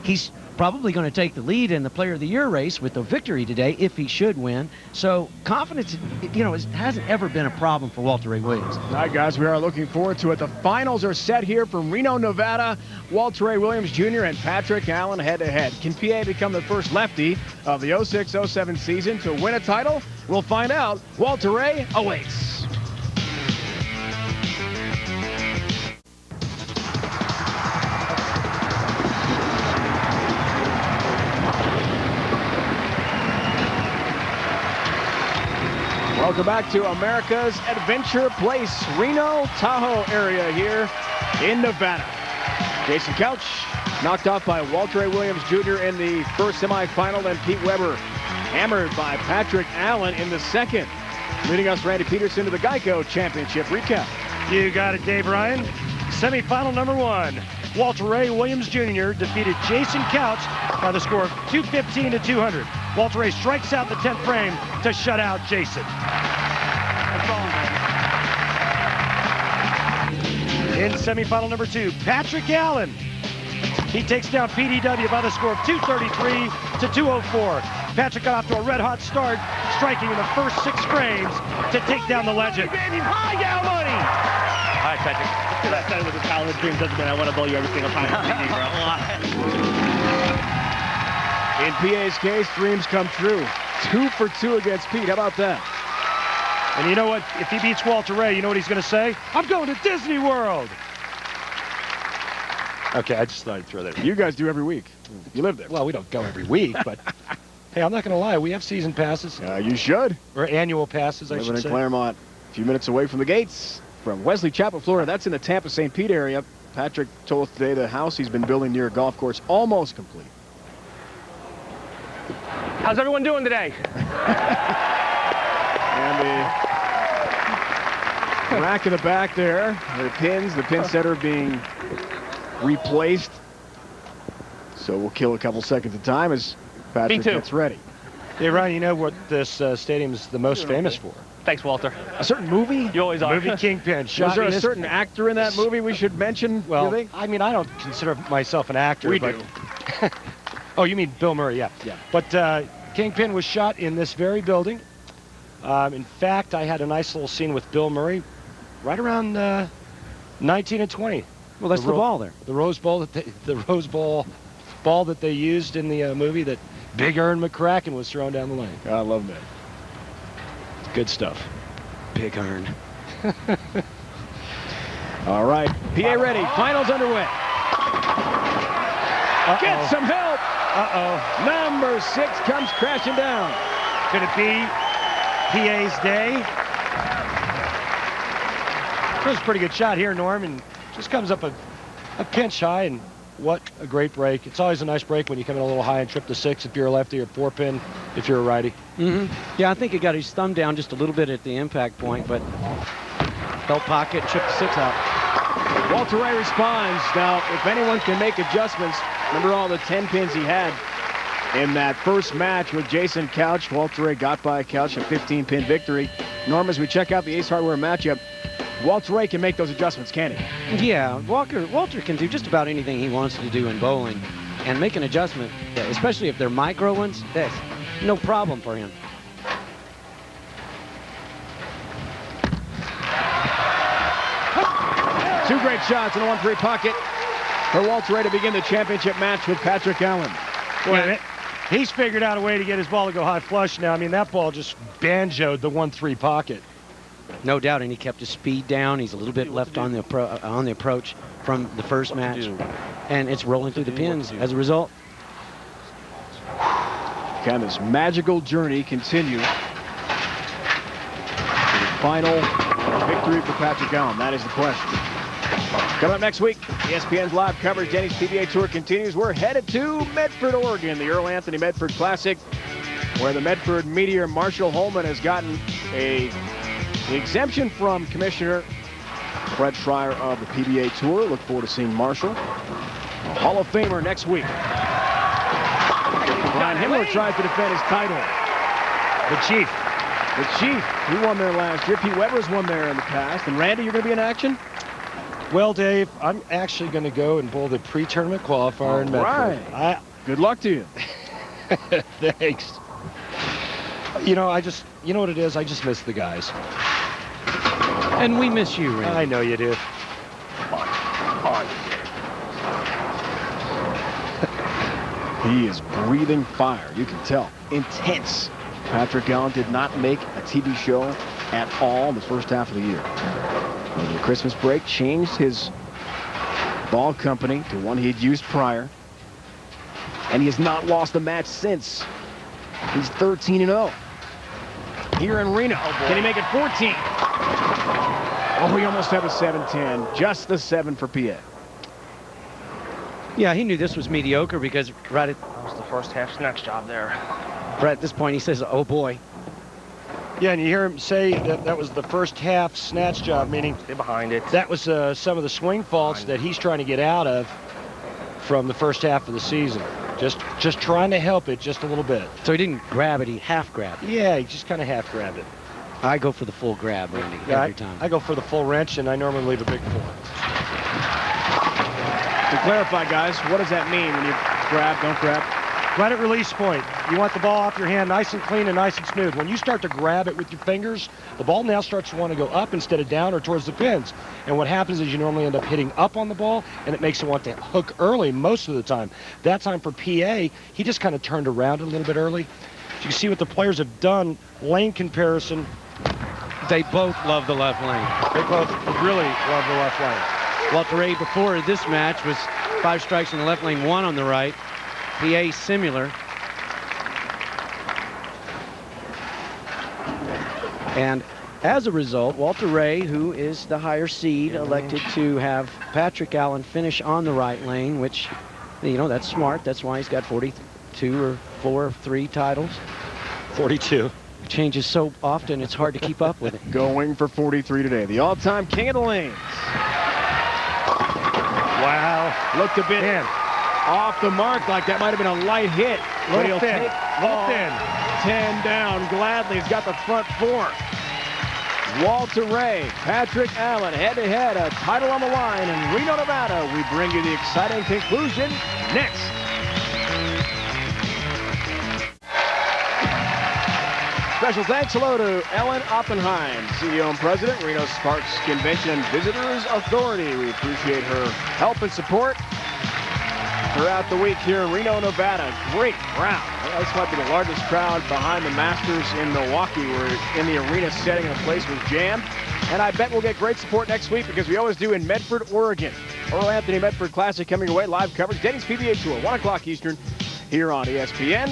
He's probably going to take the lead in the Player of the Year race with the victory today if he should win. So confidence, you know, it hasn't ever been a problem for Walter Ray Williams. All right, guys, we are looking forward to it. The finals are set here from Reno, Nevada. Walter Ray Williams Jr. and Patrick Allen head-to-head. Can PA become the first lefty of the 06-07 season to win a title? We'll find out. Walter Ray awaits. Welcome back to America's Adventure Place, Reno, Tahoe area here in Nevada. Jason Couch knocked off by Walter Ray Williams Jr. in the first semifinal, and Pete Weber hammered by Patrick Allen in the second. Leading us, Randy Peterson, to the Geico Championship recap. You got it, Dave Ryan. Semifinal number 1. Walter Ray Williams Jr. defeated Jason Couch by the score of 215 to 200. Walter Ray strikes out the 10th frame to shut out Jason. In semifinal number 2, Patrick Allen. He takes down PDW by the score of 233 to 204. Patrick got off to a red-hot start, striking in the first 6 frames to take down the legend. Hi, gal money! All right, Patrick. Just because I said it was a childhood dream doesn't mean I want to bowl you every single time. In PA's case, dreams come true. 2 for 2 against Pete. How about that? And you know what? If he beats Walter Ray, you know what he's going to say? I'm going to Disney World. Okay, I just thought I'd throw that in. You guys do every week. You live there. Well, we don't go every week, but hey, I'm not going to lie. We have season passes. You should. Or annual passes, I should Living say. in Claremont, a few minutes away from the gates. From Wesley Chapel, Florida. That's in the Tampa-St. Pete area. Patrick told us today the house he's been building near a golf course almost complete. How's everyone doing today? And the rack in the back there, the pins, the pin setter being replaced. So we'll kill a couple seconds of time as Patrick gets ready. Hey, Ryan, you know what this stadium is the most famous for? Thanks, Walter. A certain movie? You always are. Movie Kingpin. Was there a certain actor in that movie we should mention? Well, I mean, I don't consider myself an actor. We but do. Oh, you mean Bill Murray? Yeah. Yeah. But Kingpin was shot in this very building. In fact, I had a nice little scene with Bill Murray right around 19 and 20. Well, that's the ball there. The Rose Bowl ball that they used in the movie that Big Ern McCracken was throwing down the lane. I love that. Good stuff. Big Ern. All right, PA ready. Finals underway. Get some help. Number 6 comes crashing down. Could it be PA's day? It was a pretty good shot here, Norm, and just comes up a pinch high, and what a great break. It's always a nice break when you come in a little high and trip the 6 if you're a lefty, or 4-pin if you're a righty. Yeah, I think it got his thumb down just a little bit at the impact point, but felt pocket, tripped the 6 out. Walter Ray responds. Now, if anyone can make adjustments, remember all the 10 pins he had in that first match with Jason Couch. Walter Ray got by Couch, a 15-pin victory. Norm, as we check out the Ace Hardware matchup, Walter Ray can make those adjustments, can he? Yeah, Walter can do just about anything he wants to do in bowling, and make an adjustment, especially if they're micro ones. That's no problem for him. Two great shots in the 1-3 pocket for Walter Ray to begin the championship match with Patrick Allen. Boy, He's figured out a way to get his ball to go high flush now. I mean, that ball just banjoed the 1-3 pocket. No doubt, and he kept his speed down. He's a little bit left on the approach from the first match, and it's rolling through the pins as a result. Can this magical journey continue to the final victory for Patrick Allen? That is the question. Coming up next week, ESPN's live coverage, Denny's PBA Tour continues. We're headed to Medford, Oregon, the Earl Anthony Medford Classic, where the Medford Meteor Marshall Holman has gotten the exemption from Commissioner Fred Schreier of the PBA Tour. Look forward to seeing Marshall, a Hall of Famer, next week. Brian Himmler tries to defend his title. the Chief. The Chief, he won there last year. Pete Weber's won there in the past. And Randy, you're going to be in action? Well, Dave, I'm actually going to go and bowl the pre-tournament qualifier in Medford. Right. Good luck to you. Thanks. You know, you know what it is? I just miss the guys. And we miss you, Randy. I know you do. He is breathing fire. You can tell. Intense. Patrick Allen did not make a TV show at all in the first half of the year. Over the Christmas break, changed his ball company to one he had used prior. And he has not lost a match since. He's 13-0. Here in Reno. Can he make it 14? Oh, he almost had a 7-10. Just the 7 for PA. Yeah, he knew this was mediocre because That was the first half snatch job there. right at this point he says, oh boy. Yeah, and you hear him say that was the first half snatch job, meaning Stay behind it. that was some of the swing faults that he's trying to get out of from the first half of the season. Just trying to help it just a little bit. So he didn't grab it, he half grabbed it. Yeah, he just kind of half grabbed it. I go for the full grab, Randy, every time. I go for the full wrench, and I normally leave a big 4. To clarify, guys, what does that mean when you grab, don't grab? Right at release point, you want the ball off your hand nice and clean and nice and smooth. When you start to grab it with your fingers, the ball now starts to want to go up instead of down or towards the pins. And what happens is you normally end up hitting up on the ball, and it makes it want to hook early most of the time. That time for PA, he just kind of turned around a little bit early. You can see what the players have done, lane comparison. They both love the left lane. They both really love the left lane. Walter Ray before this match was 5 strikes in the left lane, 1 on the right. PA similar. And as a result, Walter Ray, who is the higher seed, elected to have Patrick Allen finish on the right lane, which, you know, that's smart. That's why he's got 42 or 43 titles. 42. It changes so often, it's hard to keep up with it. Going for 43 today. The all-time king of the lanes. Wow. Looked a bit off the mark, like that might have been a light hit. But he'll take ball 10 down gladly. He's got the front 4. Walter Ray, Patrick Allen, head-to-head, a title on the line in Reno, Nevada. We bring you the exciting conclusion next. Special thanks, hello to Ellen Oppenheim, CEO and President, Reno Sparks Convention and Visitors Authority. We appreciate her help and support throughout the week here in Reno, Nevada. Great crowd. This might be the largest crowd behind the Masters in Milwaukee. We're in the arena setting, and the place was jammed. And I bet we'll get great support next week, because we always do in Medford, Oregon. Earl Anthony Medford Classic coming your way, live coverage. Denny's PBA Tour, 1 o'clock Eastern, here on ESPN.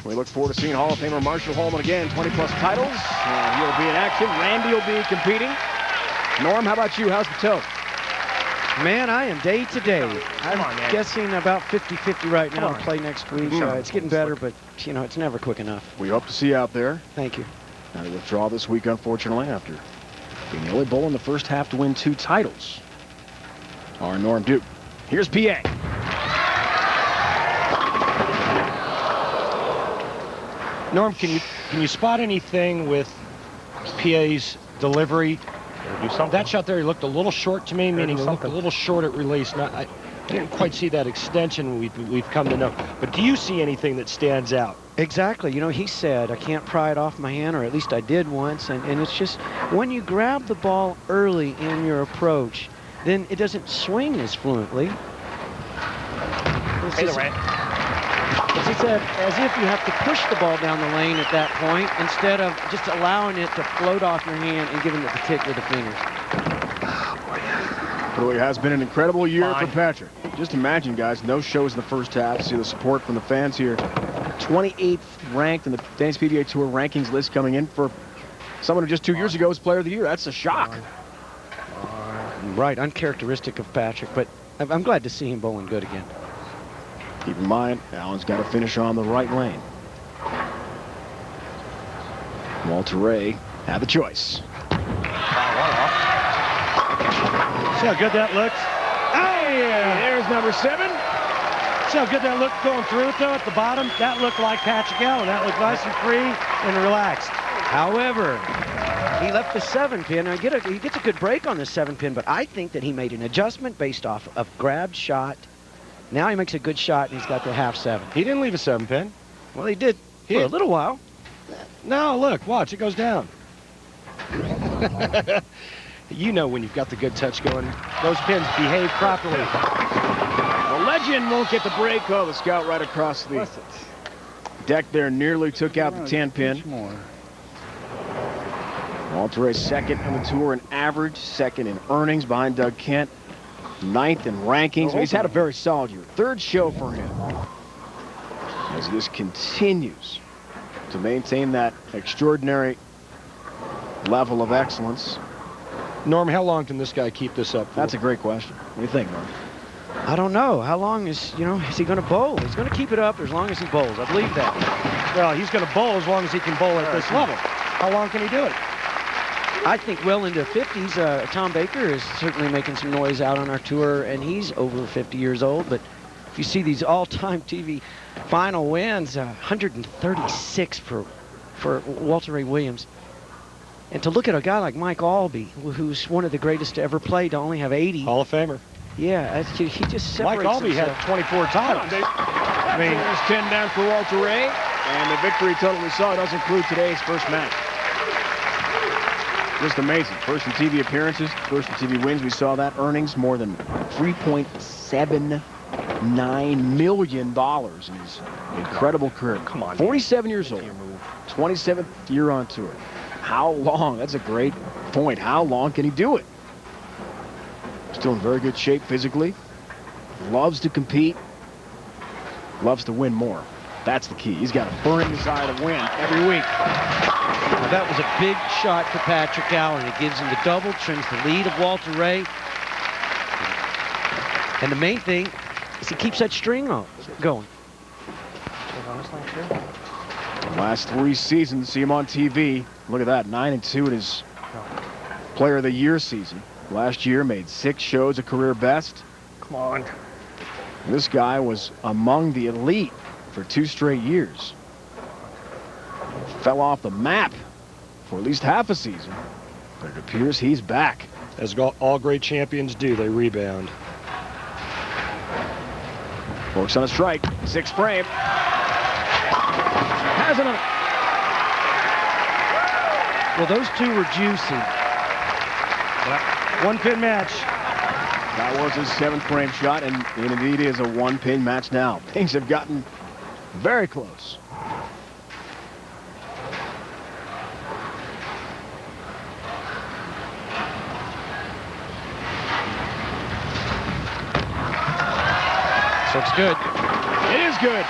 We look forward to seeing Hall of Famer Marshall Holman again, 20-plus titles. He'll be in action. Randy will be competing. Norm, how about you? How's the toe? Man, I am day to day. I'm guessing about 50-50 right now. I'll play next week. It's getting better, but, you know, it's never quick enough. We hope to see you out there. Thank you. Now to withdraw this week, unfortunately, after being the only bull in the first half to win 2 titles. Our Norm Duke. Here's PA. Norm, can you spot anything with PA's delivery? Do something. That shot there, he looked a little short to me, meaning he looked a little short at release. I didn't quite see that extension we've come to know. But do you see anything that stands out? Exactly. You know, he said, I can't pry it off my hand, or at least I did once. And it's just, when you grab the ball early in your approach, then it doesn't swing as fluently. It's as if you have to push the ball down the lane at that point, instead of just allowing it to float off your hand and giving it the tick with the fingers. Well, it has been an incredible year for Patrick. Just imagine, guys, no shows in the first half. See the support from the fans here. 28th ranked in the Denny's PBA Tour rankings list, coming in for someone who just 2 years ago was Player of the Year. That's a shock. Right, uncharacteristic of Patrick, but I'm glad to see him bowling good again. Keep in mind, Allen's got to finish on the right lane. Walter Ray had the choice. See how good that looks? Hey, there's number 7. See how good that looked going through it, though, at the bottom? That looked like Patrick Allen. That looked nice and free and relaxed. However, he left the 7-pin. He gets a good break on the 7-pin, but I think that he made an adjustment based off of grabbed shot. Now he makes a good shot, and he's got the half 7. He didn't leave a 7-pin. Well, he did for a little while. No, look, watch, it goes down. You know when you've got the good touch going, those pins behave properly. The legend won't get the break. Oh, the scout right across the deck there nearly took out the 10-pin. Walter Ray second on the tour in average, second in earnings behind Doug Kent, 9th in rankings. He's had a very solid year. 3rd show for him as this continues to maintain that extraordinary level of excellence. Norm, how long can this guy keep this up for? That's a great question. What do you think, Norm? I don't know. How long is he going to bowl? He's going to keep it up as long as he bowls. I believe that. Well, he's going to bowl as long as he can bowl at this level. How long can he do it? I think well into 50s. Tom Baker is certainly making some noise out on our tour, and he's over 50 years old. But if you see these all-time TV final wins, 136 for Walter Ray Williams. And to look at a guy like Mike Albee, who's one of the greatest to ever play, to only have 80. Hall of Famer. Yeah, he just separates Mike Albee had 24 titles. I mean, there's 10 down for Walter Ray, and the victory total we saw does include today's first match. Just amazing. First in TV appearances, first in TV wins. We saw that. Earnings more than $3.79 million in his incredible career. Come on, 47 years old, 27th year on tour. How long? That's a great point. How long can he do it? Still in very good shape physically. Loves to compete. Loves to win more. That's the key. He's got a burning desire to win every week. Now, that was a big shot for Patrick Allen. It gives him the double, trims the lead of Walter Ray. And the main thing is he keeps that string going. The last 3 seasons, see him on TV. Look at that, 9-2 in his Player of the Year season. Last year made 6 shows, a career best. Come on. This guy was among the elite for 2 straight years. Fell off the map for at least half a season, but it appears he's back. As all great champions do, they rebound. Works on a strike, 6th frame. Has another. Well, those two were juicy. One-pin match. That was his 7th frame shot, and it indeed is a one-pin match now. Things have gotten very close. Looks good. It is good.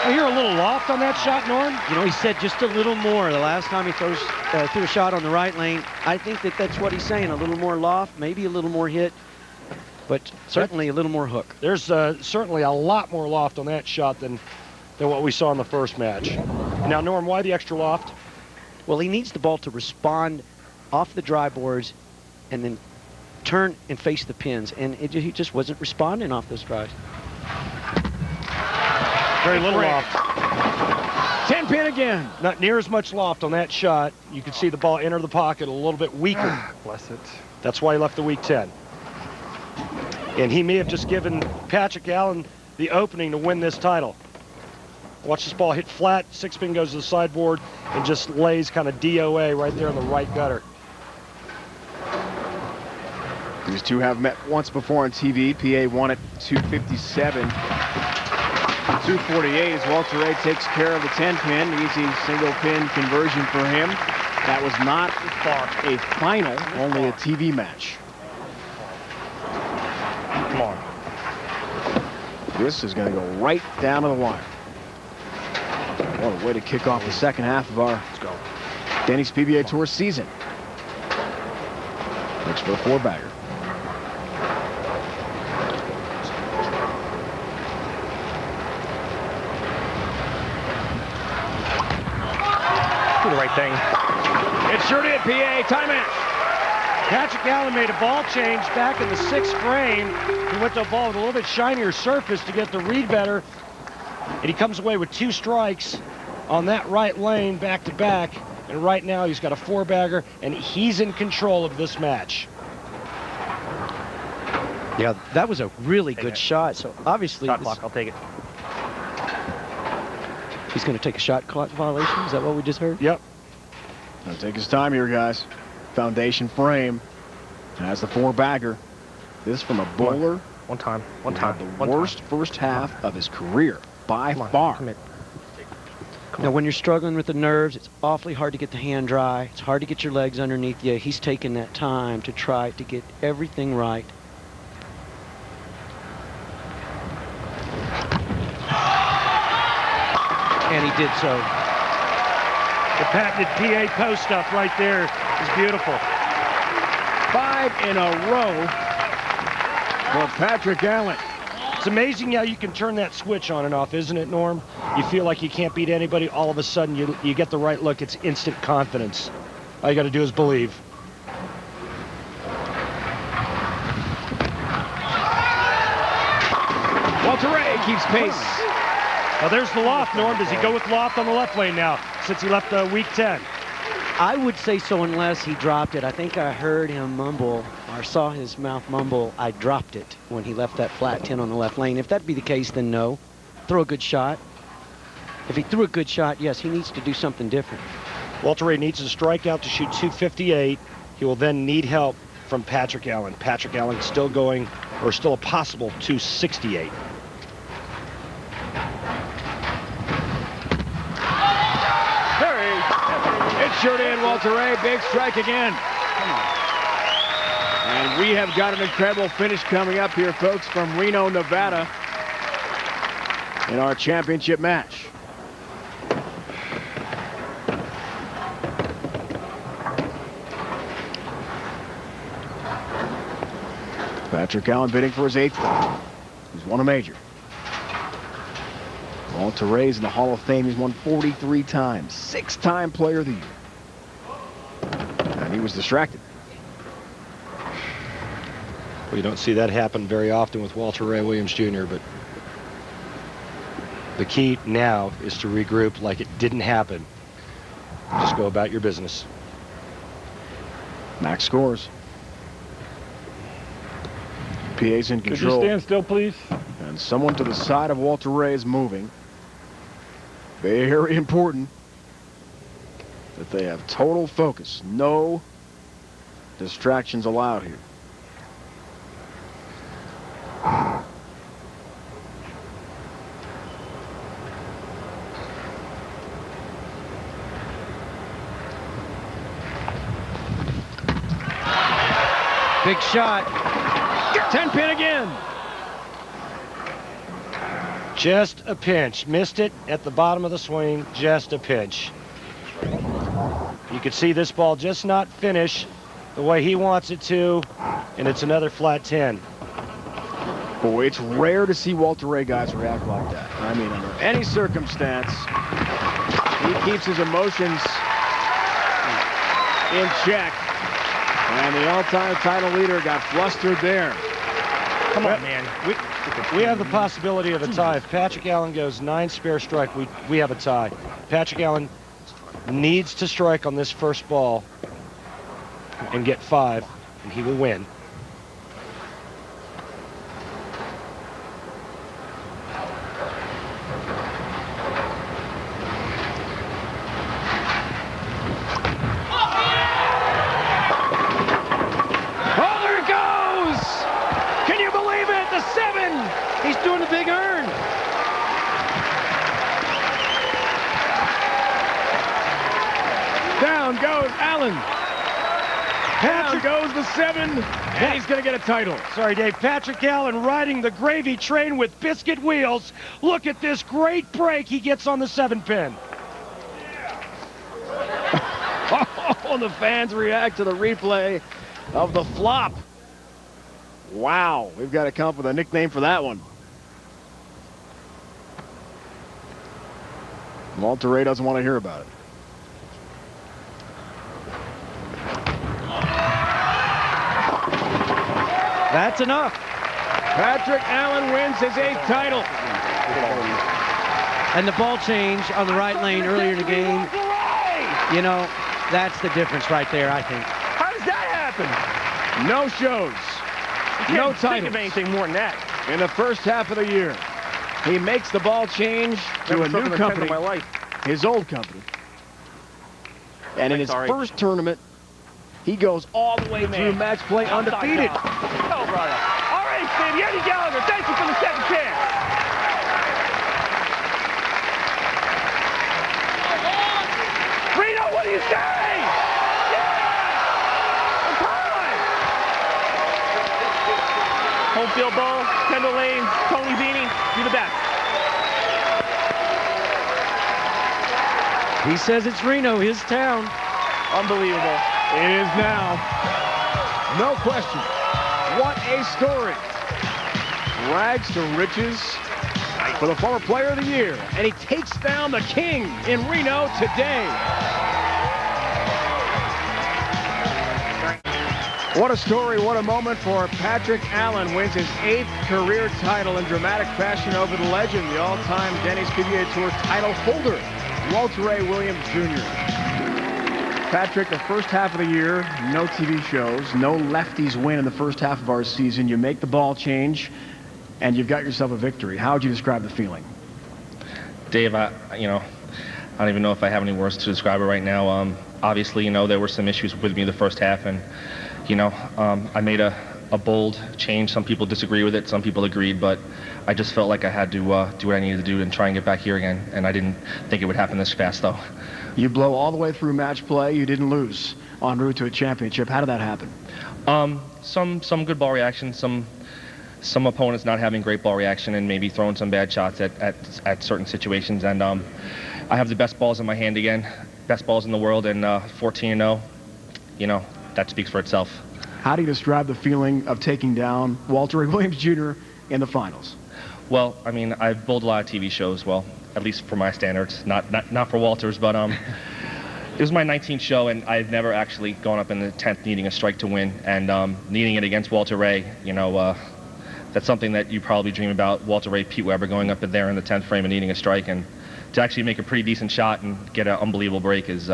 I hear a little loft on that shot, Norm. You know, he said just a little more the last time he threw a shot on the right lane. I think that's what he's saying, a little more loft, maybe a little more hit, but certainly a little more hook. There's certainly a lot more loft on that shot than what we saw in the first match. Now, Norm, why the extra loft? Well, he needs the ball to respond off the dry boards and then turn and face the pins, and he just wasn't responding off those drives. Very little loft. 10-pin again. Not near as much loft on that shot. You can see the ball enter the pocket a little bit weaker. Bless it. That's why he left the weak 10. And he may have just given Patrick Allen the opening to win this title. Watch this ball hit flat, 6-pin goes to the sideboard, and just lays kind of DOA right there in the right gutter. These two have met once before on TV. PA won at 257. 248 as Walter Ray takes care of the 10-pin. Easy single-pin conversion for him. That was not a final, only a TV match. Come on. This is going to go right down to the wire. What a way to kick off the second half of our Denny's PBA Tour season. Looks for a 4-bagger. Do the right thing. It sure did, PA. Timeout. Patrick Allen made a ball change back in the 6th frame. He went to a ball with a little bit shinier surface to get the read better. And he comes away with 2 strikes on that right lane back-to-back. And right now he's got a 4-bagger, and he's in control of this match. Yeah, that was a really good shot. So obviously, Shot clock, I'll take it. he's going to take a shot clock violation. Is that what we just heard? Yep. Gonna take his time here, guys. Foundation frame has the 4-bagger. This from a bowler. One time. One who time. had the One worst time. first half of his career by Come on, far. Come here. Now, when you're struggling with the nerves, it's awfully hard to get the hand dry. It's hard to get your legs underneath you. He's taking that time to try to get everything right. And he did so. The patented PA post-up right there is beautiful. 5 in a row for Patrick Allen. It's amazing how you can turn that switch on and off, isn't it, Norm? You feel like you can't beat anybody. All of a sudden, you get the right look. It's instant confidence. All you got to do is believe. Walter Ray keeps pace. Now, there's the loft, Norm. Does he go with loft on the left lane now since he left the weak 10? I would say so unless he dropped it. I think I heard him mumble, or saw his mouth mumble, I dropped it, when he left that flat 10 on the left lane. If that be the case, then no. Throw a good shot. If he threw a good shot, yes, he needs to do something different. Walter Ray needs a strikeout to shoot 258. He will then need help from Patrick Allen. Patrick Allen still going, or still a possible 268. It sure did, Walter Ray. Big strike again. And we have got an incredible finish coming up here, folks, from Reno, Nevada in our championship match. Patrick Allen bidding for his 8th. He's won a major. Walter Ray's in the Hall of Fame. He's won 43 times. 6-time Player of the Year. And he was distracted. Well, you don't see that happen very often with Walter Ray Williams Jr., but the key now is to regroup like it didn't happen. Just go about your business. Max scores. PA's in Could you control. stand still, please? And someone to the side of Walter Ray is moving. Very important. that they have total focus. No distractions allowed here. Big shot. 10-pin again. Just a pinch. Missed it at the bottom of the swing. Just a pinch. You can see this ball just not finish the way he wants it to, and it's another flat 10. Boy, it's rare to see Walter Ray guys react like that. I mean, under any circumstance, he keeps his emotions in check. And the all-time title leader got flustered there. Come on, man. We have the possibility of a tie. If Patrick Allen goes 9 spare strike, we have a tie. Patrick Allen needs to strike on this first ball and get 5, and he will win. Down goes Allen. Down goes the 7, and he's going to get a title. Sorry, Dave. Patrick Allen riding the gravy train with biscuit wheels. Look at this great break he gets on the 7-pin. Oh, the fans react to the replay of the flop. Wow, we've got to come up with a nickname for that one. Walter Ray doesn't want to hear about it. That's enough. Patrick Allen wins his 8th title. And the ball change on the right lane earlier in the game, you know, that's the difference right there, I think. How does that happen? No shows. No titles. Think of anything more than that. In the first half of the year, he makes the ball change to a new company, my life. his old company. And in his first tournament, he goes all the way through match play undefeated. Oh, brother. All right, Steve. Eddie Gallagher, thank you for the second chance. Reno, what do you say? Yeah! Come on! Home field ball, Kendall Lane, Tony Beanie, you're the best. He says it's Reno, his town. Unbelievable. It is now. No question. What a story. Rags to riches for the former player of the year. And he takes down the king in Reno today. What a story, what a moment for Patrick Allen. Wins his 8th career title in dramatic fashion over the legend, the all-time Denny's PBA Tour title holder, Walter Ray Williams Jr. Patrick, the first half of the year, no TV shows, no lefties win in the first half of our season. You make the ball change, and you've got yourself a victory. How would you describe the feeling? Dave, I don't even know if I have any words to describe it right now. Obviously, there were some issues with me the first half, and, I made a bold change. Some people disagree with it, some people agreed, but I just felt like I had to do what I needed to do and try and get back here again, and I didn't think it would happen this fast, though. You blow all the way through match play. You didn't lose en route to a championship. How did that happen? Some good ball reaction, some opponents not having great ball reaction and maybe throwing some bad shots at certain situations. And I have the best balls in my hand again, best balls in the world, and 14-0. That speaks for itself. How do you describe the feeling of taking down Walter Ray Williams Jr. in the finals? Well, I mean, I've bowled a lot of TV shows. Well, at least for my standards, not for Walter's, but it was my 19th show, and I've never actually gone up in the 10th needing a strike to win, and needing it against Walter Ray, that's something that you probably dream about. Walter Ray, Pete Weber going up in there in the 10th frame and needing a strike, and to actually make a pretty decent shot and get an unbelievable break is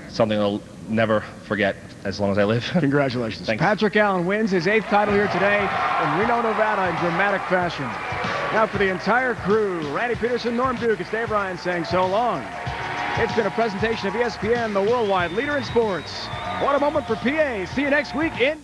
something I'll never forget as long as I live. Congratulations. Thanks. Patrick Allen wins his 8th title here today in Reno, Nevada in dramatic fashion. Now for the entire crew, Randy Peterson, Norm Duke, it's Dave Ryan saying so long. It's been a presentation of ESPN, the worldwide leader in sports. What a moment for PA. See you next week in